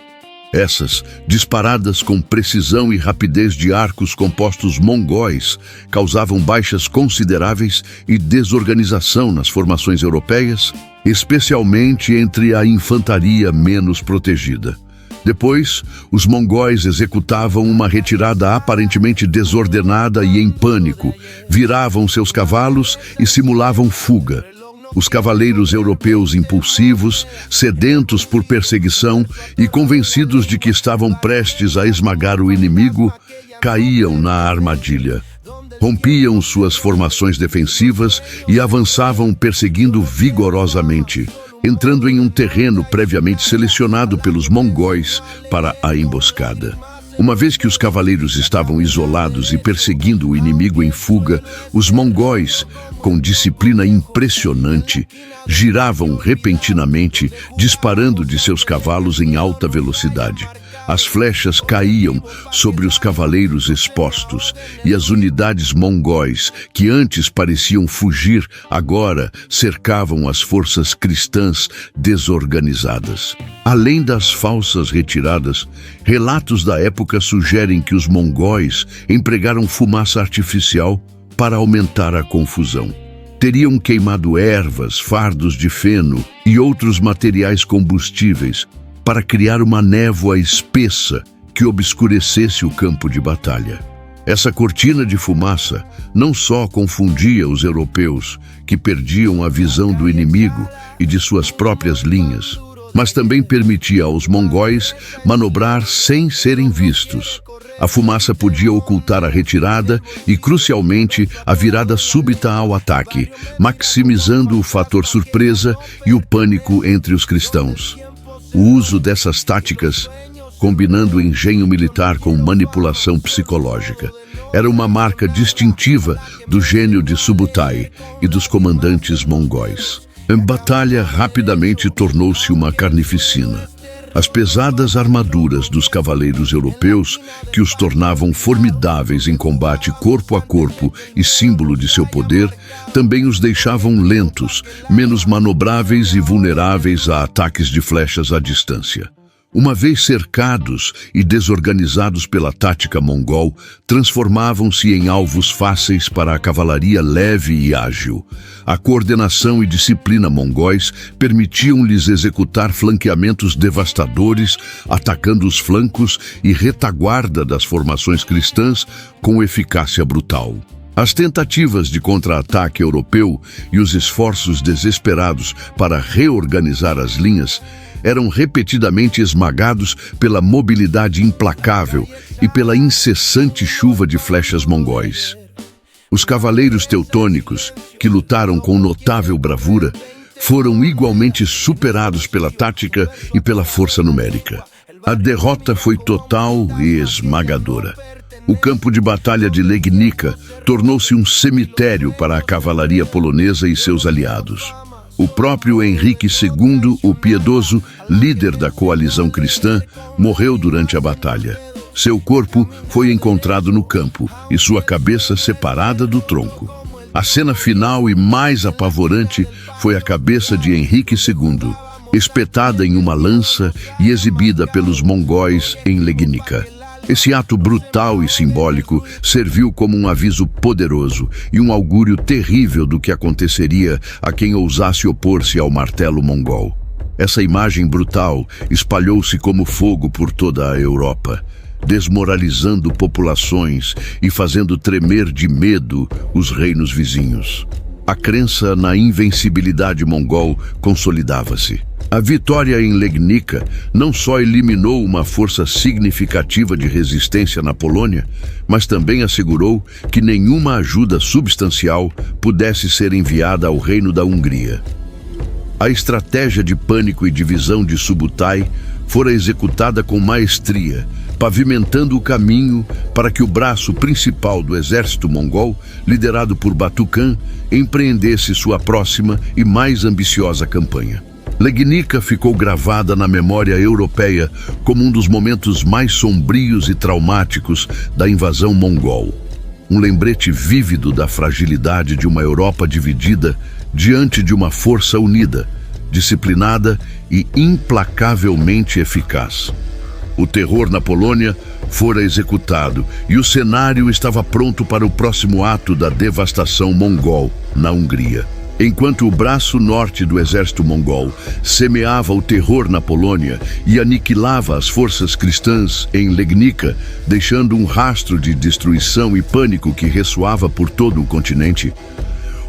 Essas, disparadas com precisão e rapidez de arcos compostos mongóis, causavam baixas consideráveis e desorganização nas formações europeias, especialmente entre a infantaria menos protegida. Depois, os mongóis executavam uma retirada aparentemente desordenada e em pânico, viravam seus cavalos e simulavam fuga. Os cavaleiros europeus impulsivos, sedentos por perseguição e convencidos de que estavam prestes a esmagar o inimigo, caíam na armadilha. Rompiam suas formações defensivas e avançavam perseguindo vigorosamente, entrando em um terreno previamente selecionado pelos mongóis para a emboscada. Uma vez que os cavaleiros estavam isolados e perseguindo o inimigo em fuga, os mongóis, com disciplina impressionante, giravam repentinamente, disparando de seus cavalos em alta velocidade. As flechas caíam sobre os cavaleiros expostos e as unidades mongóis, que antes pareciam fugir, agora cercavam as forças cristãs desorganizadas. Além das falsas retiradas, relatos da época sugerem que os mongóis empregaram fumaça artificial para aumentar a confusão. Teriam queimado ervas, fardos de feno e outros materiais combustíveis para criar uma névoa espessa que obscurecesse o campo de batalha. Essa cortina de fumaça não só confundia os europeus, que perdiam a visão do inimigo e de suas próprias linhas, mas também permitia aos mongóis manobrar sem serem vistos. A fumaça podia ocultar a retirada e, crucialmente, a virada súbita ao ataque, maximizando o fator surpresa e o pânico entre os cristãos. O uso dessas táticas, combinando engenho militar com manipulação psicológica, era uma marca distintiva do gênio de Subutai e dos comandantes mongóis. A batalha rapidamente tornou-se uma carnificina. As pesadas armaduras dos cavaleiros europeus, que os tornavam formidáveis em combate corpo a corpo e símbolo de seu poder, também os deixavam lentos, menos manobráveis e vulneráveis a ataques de flechas à distância. Uma vez cercados e desorganizados pela tática mongol, transformavam-se em alvos fáceis para a cavalaria leve e ágil. A coordenação e disciplina mongóis permitiam-lhes executar flanqueamentos devastadores, atacando os flancos e retaguarda das formações cristãs com eficácia brutal. As tentativas de contra-ataque europeu e os esforços desesperados para reorganizar as linhas eram repetidamente esmagados pela mobilidade implacável e pela incessante chuva de flechas mongóis. Os cavaleiros teutônicos, que lutaram com notável bravura, foram igualmente superados pela tática e pela força numérica. A derrota foi total e esmagadora. O campo de batalha de Legnica tornou-se um cemitério para a cavalaria polonesa e seus aliados. O próprio Henrique II, o piedoso, líder da coalizão cristã, morreu durante a batalha. Seu corpo foi encontrado no campo e sua cabeça separada do tronco. A cena final e mais apavorante foi a cabeça de Henrique II, espetada em uma lança e exibida pelos mongóis em Legnica. Esse ato brutal e simbólico serviu como um aviso poderoso e um augúrio terrível do que aconteceria a quem ousasse opor-se ao martelo mongol. Essa imagem brutal espalhou-se como fogo por toda a Europa, desmoralizando populações e fazendo tremer de medo os reinos vizinhos. A crença na invencibilidade mongol consolidava-se. A vitória em Legnica não só eliminou uma força significativa de resistência na Polônia, mas também assegurou que nenhuma ajuda substancial pudesse ser enviada ao Reino da Hungria. A estratégia de pânico e divisão de Subutai fora executada com maestria, pavimentando o caminho para que o braço principal do exército mongol, liderado por Batu-Khan, empreendesse sua próxima e mais ambiciosa campanha. Legnica ficou gravada na memória europeia como um dos momentos mais sombrios e traumáticos da invasão mongol. Um lembrete vívido da fragilidade de uma Europa dividida diante de uma força unida, disciplinada e implacavelmente eficaz. O terror na Polônia fora executado e o cenário estava pronto para o próximo ato da devastação mongol na Hungria. Enquanto o braço norte do exército mongol semeava o terror na Polônia e aniquilava as forças cristãs em Legnica, deixando um rastro de destruição e pânico que ressoava por todo o continente,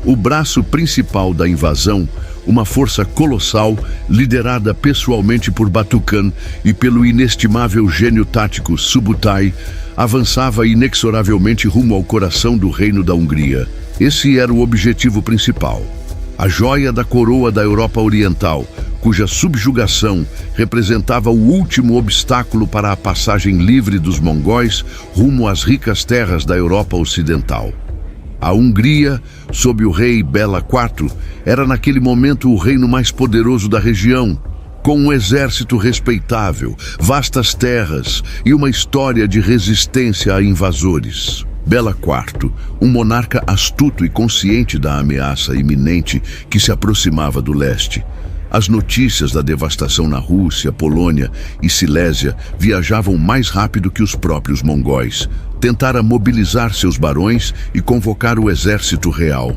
o braço principal da invasão, uma força colossal liderada pessoalmente por Batu Khan e pelo inestimável gênio tático Subutai, avançava inexoravelmente rumo ao coração do Reino da Hungria. Esse era o objetivo principal. A joia da coroa da Europa Oriental, cuja subjugação representava o último obstáculo para a passagem livre dos mongóis rumo às ricas terras da Europa Ocidental. A Hungria, sob o rei Bela IV, era naquele momento o reino mais poderoso da região, com um exército respeitável, vastas terras e uma história de resistência a invasores. Bela IV, um monarca astuto e consciente da ameaça iminente que se aproximava do leste. As notícias da devastação na Rússia, Polônia e Silésia viajavam mais rápido que os próprios mongóis. Tentara mobilizar seus barões e convocar o exército real.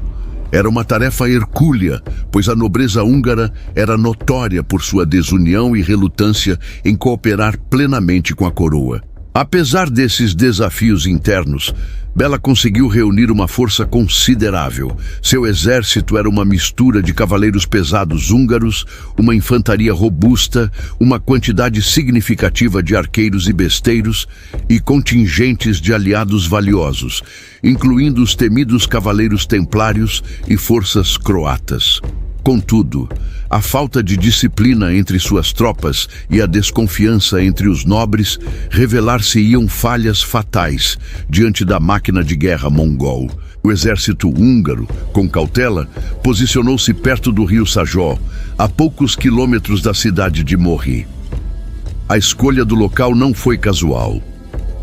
Era uma tarefa hercúlea, pois a nobreza húngara era notória por sua desunião e relutância em cooperar plenamente com a coroa. Apesar desses desafios internos, Bela conseguiu reunir uma força considerável. Seu exército era uma mistura de cavaleiros pesados húngaros, uma infantaria robusta, uma quantidade significativa de arqueiros e besteiros e contingentes de aliados valiosos, incluindo os temidos cavaleiros templários e forças croatas. Contudo, a falta de disciplina entre suas tropas e a desconfiança entre os nobres revelar-se-iam falhas fatais diante da máquina de guerra mongol. O exército húngaro, com cautela, posicionou-se perto do rio Sajó, a poucos quilômetros da cidade de Mory. A escolha do local não foi casual.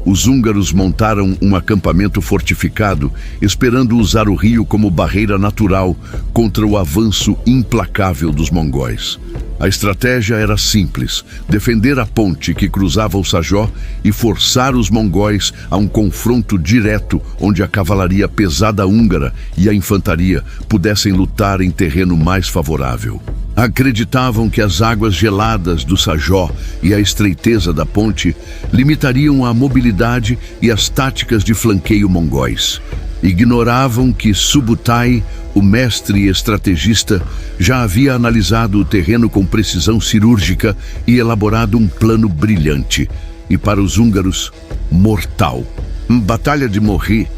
Os húngaros montaram um acampamento fortificado, esperando usar o rio como barreira natural contra o avanço implacável dos mongóis. A estratégia era simples: defender a ponte que cruzava o Sajó e forçar os mongóis a um confronto direto onde a cavalaria pesada húngara e a infantaria pudessem lutar em terreno mais favorável. Acreditavam que as águas geladas do Sajó e a estreiteza da ponte limitariam a mobilidade e as táticas de flanqueio mongóis. Ignoravam que Subutai, o mestre estrategista, já havia analisado o terreno com precisão cirúrgica e elaborado um plano brilhante, e para os húngaros, mortal. Batalha de Mory,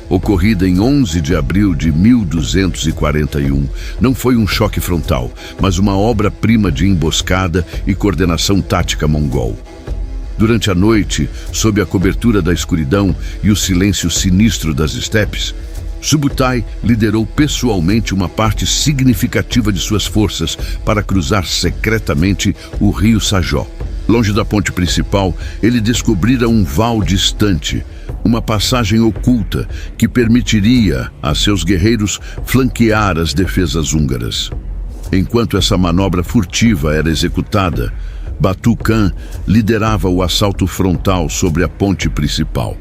ocorrida em 11 de abril de 1241, não foi um choque frontal, mas uma obra-prima de emboscada e coordenação tática mongol. Durante a noite, sob a cobertura da escuridão e o silêncio sinistro das estepes, Subutai liderou pessoalmente uma parte significativa de suas forças para cruzar secretamente o rio Sajó. Longe da ponte principal, ele descobrira um val distante, uma passagem oculta que permitiria a seus guerreiros flanquear as defesas húngaras. Enquanto essa manobra furtiva era executada, Batu Khan liderava o assalto frontal sobre a ponte principal.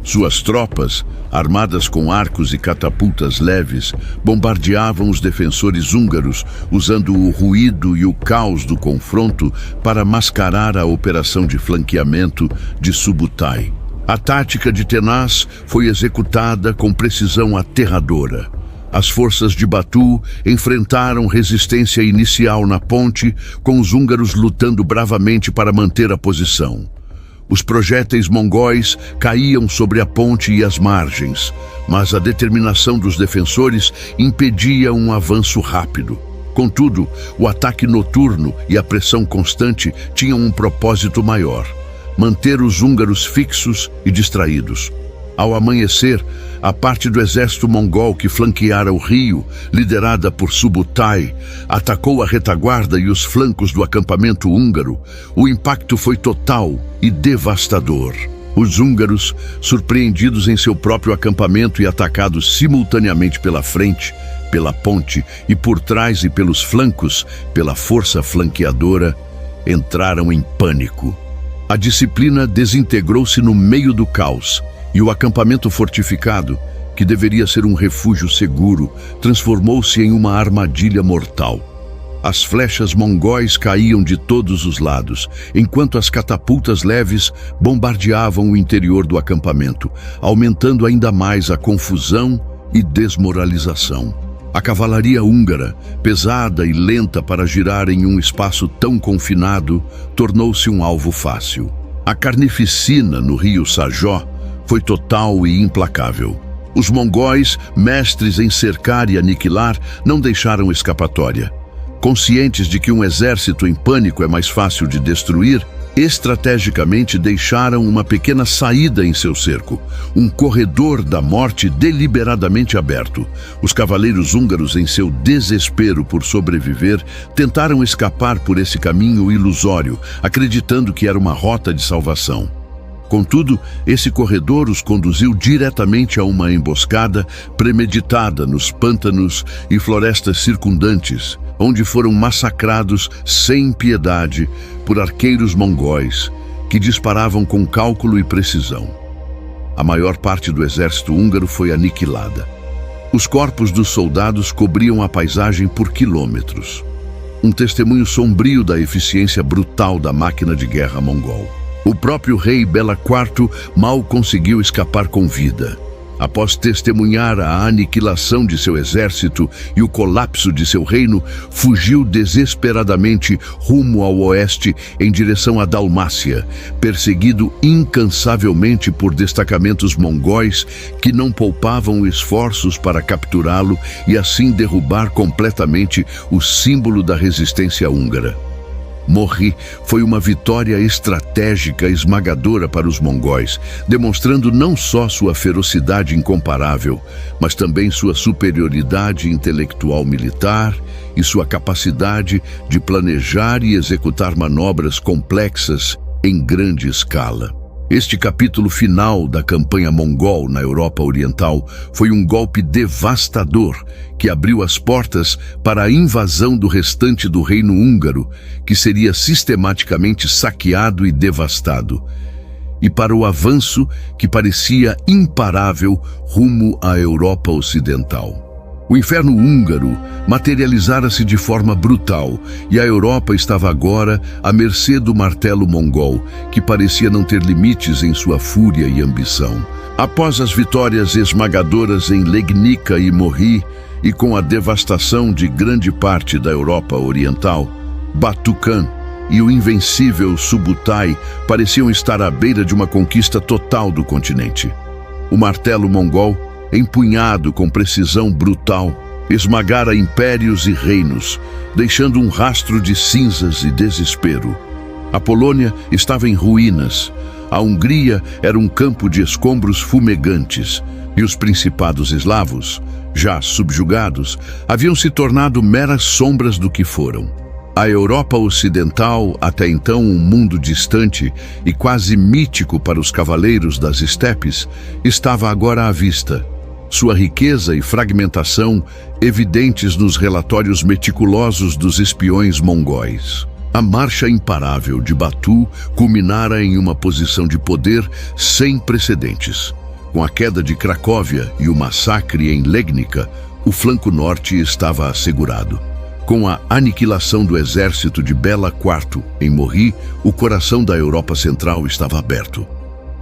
Suas tropas, armadas com arcos e catapultas leves, bombardeavam os defensores húngaros, usando o ruído e o caos do confronto para mascarar a operação de flanqueamento de Subutai. A tática de Tenaz foi executada com precisão aterradora. As forças de Batu enfrentaram resistência inicial na ponte, com os húngaros lutando bravamente para manter a posição. Os projéteis mongóis caíam sobre a ponte e as margens, mas a determinação dos defensores impedia um avanço rápido. Contudo, o ataque noturno e a pressão constante tinham um propósito maior: manter os húngaros fixos e distraídos. Ao amanhecer, a parte do exército mongol que flanqueara o rio, liderada por Subutai, atacou a retaguarda e os flancos do acampamento húngaro. O impacto foi total e devastador. Os húngaros, surpreendidos em seu próprio acampamento e atacados simultaneamente pela frente, pela ponte e por trás e pelos flancos, pela força flanqueadora, entraram em pânico. A disciplina desintegrou-se no meio do caos, e o acampamento fortificado, que deveria ser um refúgio seguro, transformou-se em uma armadilha mortal. As flechas mongóis caíam de todos os lados, enquanto as catapultas leves bombardeavam o interior do acampamento, aumentando ainda mais a confusão e desmoralização. A cavalaria húngara, pesada e lenta para girar em um espaço tão confinado, tornou-se um alvo fácil. A carnificina no rio Sajó foi total e implacável. Os mongóis, mestres em cercar e aniquilar, não deixaram escapatória. Conscientes de que um exército em pânico é mais fácil de destruir, estrategicamente deixaram uma pequena saída em seu cerco, um corredor da morte deliberadamente aberto. Os cavaleiros húngaros, em seu desespero por sobreviver, tentaram escapar por esse caminho ilusório, acreditando que era uma rota de salvação. Contudo, esse corredor os conduziu diretamente a uma emboscada premeditada nos pântanos e florestas circundantes, onde foram massacrados sem piedade por arqueiros mongóis que disparavam com cálculo e precisão. A maior parte do exército húngaro foi aniquilada. Os corpos dos soldados cobriam a paisagem por quilômetros. Um testemunho sombrio da eficiência brutal da máquina de guerra mongol. O próprio rei Bela IV mal conseguiu escapar com vida. Após testemunhar a aniquilação de seu exército e o colapso de seu reino, fugiu desesperadamente rumo ao oeste em direção à Dalmácia, perseguido incansavelmente por destacamentos mongóis que não poupavam esforços para capturá-lo e assim derrubar completamente o símbolo da resistência húngara. Morri foi uma vitória estratégica esmagadora para os mongóis, demonstrando não só sua ferocidade incomparável, mas também sua superioridade intelectual militar e sua capacidade de planejar e executar manobras complexas em grande escala. Este capítulo final da campanha mongol na Europa Oriental foi um golpe devastador que abriu as portas para a invasão do restante do reino húngaro, que seria sistematicamente saqueado e devastado, e para o avanço que parecia imparável rumo à Europa Ocidental. O inferno húngaro materializara-se de forma brutal e a Europa estava agora à mercê do martelo mongol, que parecia não ter limites em sua fúria e ambição. Após as vitórias esmagadoras em Legnica e Morri, e com a devastação de grande parte da Europa Oriental, Batu Khan e o invencível Subutai pareciam estar à beira de uma conquista total do continente. O martelo mongol, empunhado com precisão brutal, esmagara impérios e reinos, deixando um rastro de cinzas e desespero. A Polônia estava em ruínas, a Hungria era um campo de escombros fumegantes, e os principados eslavos, já subjugados, haviam se tornado meras sombras do que foram. A Europa Ocidental, até então um mundo distante e quase mítico para os cavaleiros das estepes, estava agora à vista. Sua riqueza e fragmentação evidentes nos relatórios meticulosos dos espiões mongóis. A marcha imparável de Batu culminara em uma posição de poder sem precedentes. Com a queda de Cracóvia e o massacre em Legnica, o flanco norte estava assegurado. Com a aniquilação do exército de Bela IV em Morri, o coração da Europa Central estava aberto.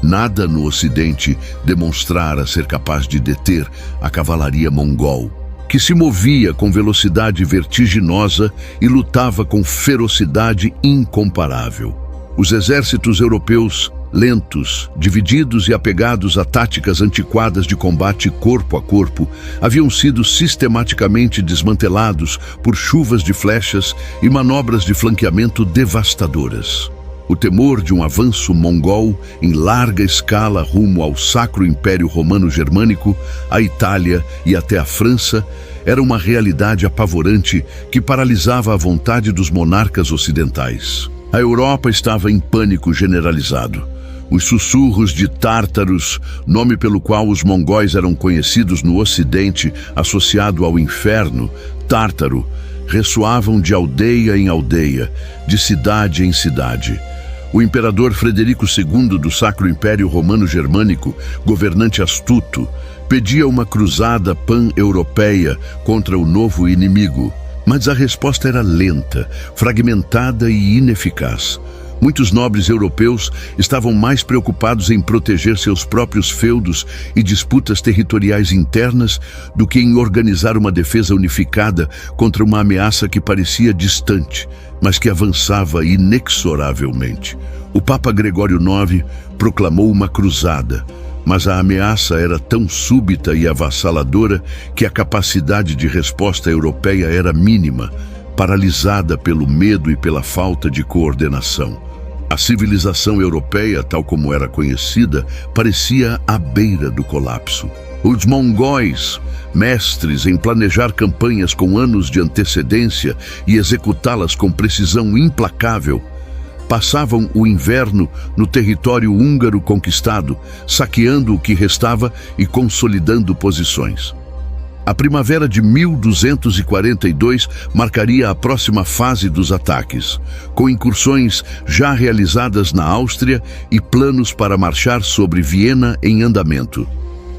Nada no Ocidente demonstrara ser capaz de deter a cavalaria mongol, que se movia com velocidade vertiginosa e lutava com ferocidade incomparável. Os exércitos europeus, lentos, divididos e apegados a táticas antiquadas de combate corpo a corpo, haviam sido sistematicamente desmantelados por chuvas de flechas e manobras de flanqueamento devastadoras. O temor de um avanço mongol em larga escala rumo ao Sacro Império Romano-Germânico, à Itália e até à França era uma realidade apavorante que paralisava a vontade dos monarcas ocidentais. A Europa estava em pânico generalizado. Os sussurros de Tártaros, nome pelo qual os mongóis eram conhecidos no Ocidente, associado ao inferno, Tártaro, ressoavam de aldeia em aldeia, de cidade em cidade. O imperador Frederico II do Sacro Império Romano-Germânico, governante astuto, Pedia uma cruzada pan-europeia contra o novo inimigo, mas a resposta era lenta, fragmentada e ineficaz. Muitos nobres europeus estavam mais preocupados em proteger seus próprios feudos e disputas territoriais internas do que em organizar uma defesa unificada contra uma ameaça que parecia distante, mas que avançava inexoravelmente. O Papa Gregório IX proclamou uma cruzada, mas a ameaça era tão súbita e avassaladora que a capacidade de resposta europeia era mínima, paralisada pelo medo e pela falta de coordenação. A civilização europeia, tal como era conhecida, parecia à beira do colapso. Os mongóis, mestres em planejar campanhas com anos de antecedência e executá-las com precisão implacável, passavam o inverno no território húngaro conquistado, saqueando o que restava e consolidando posições. A primavera de 1242 marcaria a próxima fase dos ataques, com incursões já realizadas na Áustria e planos para marchar sobre Viena em andamento.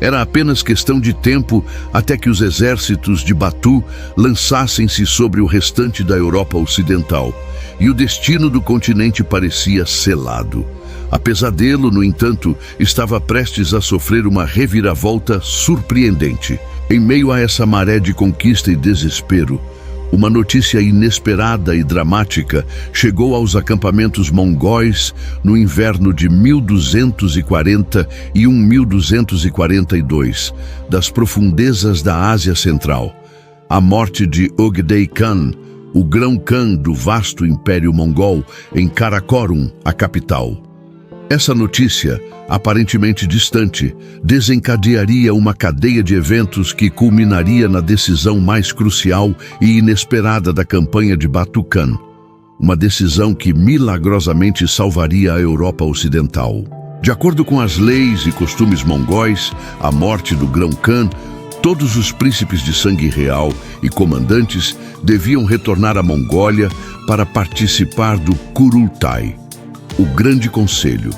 Era apenas questão de tempo até que os exércitos de Batu lançassem-se sobre o restante da Europa Ocidental, e o destino do continente parecia selado. A Pesadelo, no entanto, estava prestes a sofrer uma reviravolta surpreendente. Em meio a essa maré de conquista e desespero, uma notícia inesperada e dramática chegou aos acampamentos mongóis no inverno de 1240 e 1242, das profundezas da Ásia Central. A morte de Ögedei Khan, o grão-khan do vasto Império Mongol, em Karakorum, a capital. Essa notícia, aparentemente distante, desencadearia uma cadeia de eventos que culminaria na decisão mais crucial e inesperada da campanha de Batu Khan. Uma decisão que milagrosamente salvaria a Europa Ocidental. De acordo com as leis e costumes mongóis, a morte do grão-khan, todos os príncipes de sangue real e comandantes deviam retornar à Mongólia para participar do Kurultai, o Grande Conselho,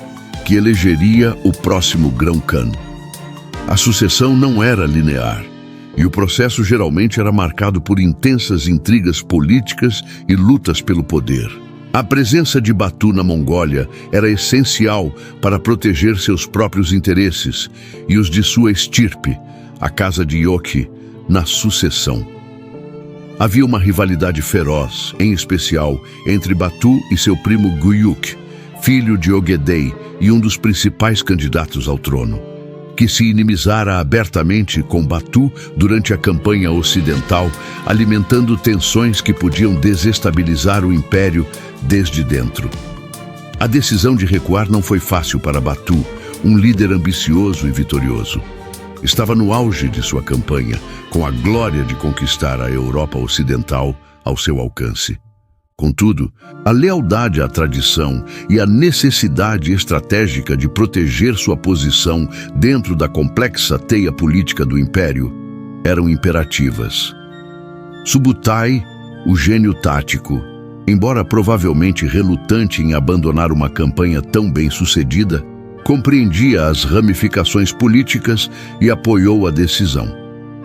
que elegeria o próximo grão-khan. A sucessão não era linear, e o processo geralmente era marcado por intensas intrigas políticas e lutas pelo poder. A presença de Batu na Mongólia era essencial para proteger seus próprios interesses e os de sua estirpe, a casa de Yoki, na sucessão. Havia uma rivalidade feroz, em especial entre Batu e seu primo Guyuk, filho de Ögedei e um dos principais candidatos ao trono, que se inimizara abertamente com Batu durante a campanha ocidental, alimentando tensões que podiam desestabilizar o império desde dentro. A decisão de recuar não foi fácil para Batu, um líder ambicioso e vitorioso. Estava no auge de sua campanha, com a glória de conquistar a Europa Ocidental ao seu alcance. Contudo, a lealdade à tradição e a necessidade estratégica de proteger sua posição dentro da complexa teia política do império eram imperativas. Subutai, o gênio tático, embora provavelmente relutante em abandonar uma campanha tão bem-sucedida, compreendia as ramificações políticas e apoiou a decisão.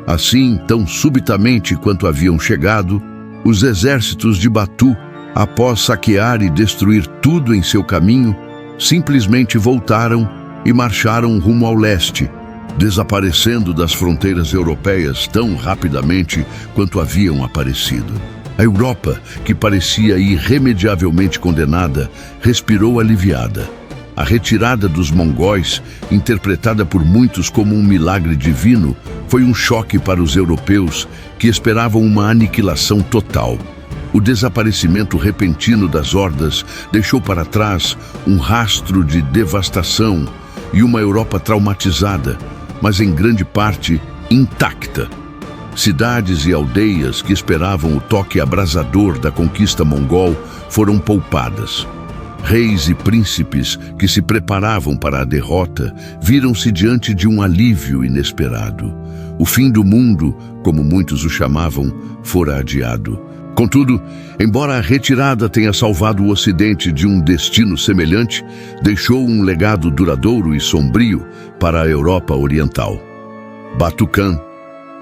Assim, tão subitamente quanto haviam chegado, os exércitos de Batu, após saquear e destruir tudo em seu caminho, simplesmente voltaram e marcharam rumo ao leste, desaparecendo das fronteiras europeias tão rapidamente quanto haviam aparecido. A Europa, que parecia irremediavelmente condenada, respirou aliviada. A retirada dos mongóis, interpretada por muitos como um milagre divino, foi um choque para os europeus que esperavam uma aniquilação total. O desaparecimento repentino das hordas deixou para trás um rastro de devastação e uma Europa traumatizada, mas em grande parte intacta. Cidades e aldeias que esperavam o toque abrasador da conquista mongol foram poupadas. Reis e príncipes que se preparavam para a derrota viram-se diante de um alívio inesperado. O fim do mundo, como muitos o chamavam, fora adiado. Contudo, embora a retirada tenha salvado o Ocidente de um destino semelhante, deixou um legado duradouro e sombrio para a Europa Oriental. Batu Khan,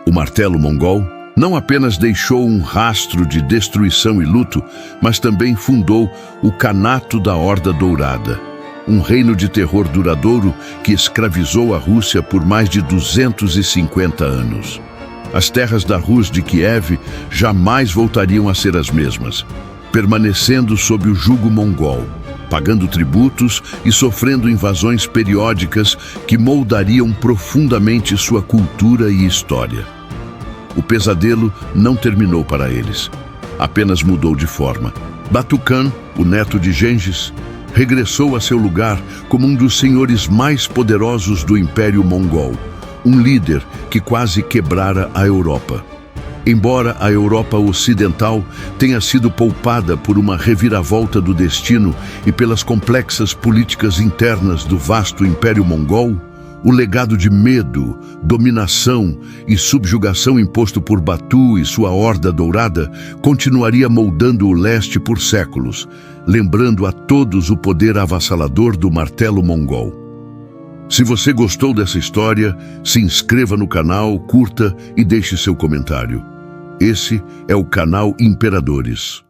o martelo mongol, não apenas deixou um rastro de destruição e luto, mas também fundou o Khanato da Horda Dourada, um reino de terror duradouro que escravizou a Rússia por mais de 250 anos. As terras da Rus de Kiev jamais voltariam a ser as mesmas, permanecendo sob o jugo mongol, pagando tributos e sofrendo invasões periódicas que moldariam profundamente sua cultura e história. O pesadelo não terminou para eles, apenas mudou de forma. Batu Khan, o neto de Gengis, regressou a seu lugar como um dos senhores mais poderosos do Império Mongol, um líder que quase quebrara a Europa. Embora a Europa Ocidental tenha sido poupada por uma reviravolta do destino e pelas complexas políticas internas do vasto Império Mongol, o legado de medo, dominação e subjugação imposto por Batu e sua Horda Dourada continuaria moldando o leste por séculos, lembrando a todos o poder avassalador do martelo mongol. Se você gostou dessa história, se inscreva no canal, curta e deixe seu comentário. Esse é o canal Imperadores.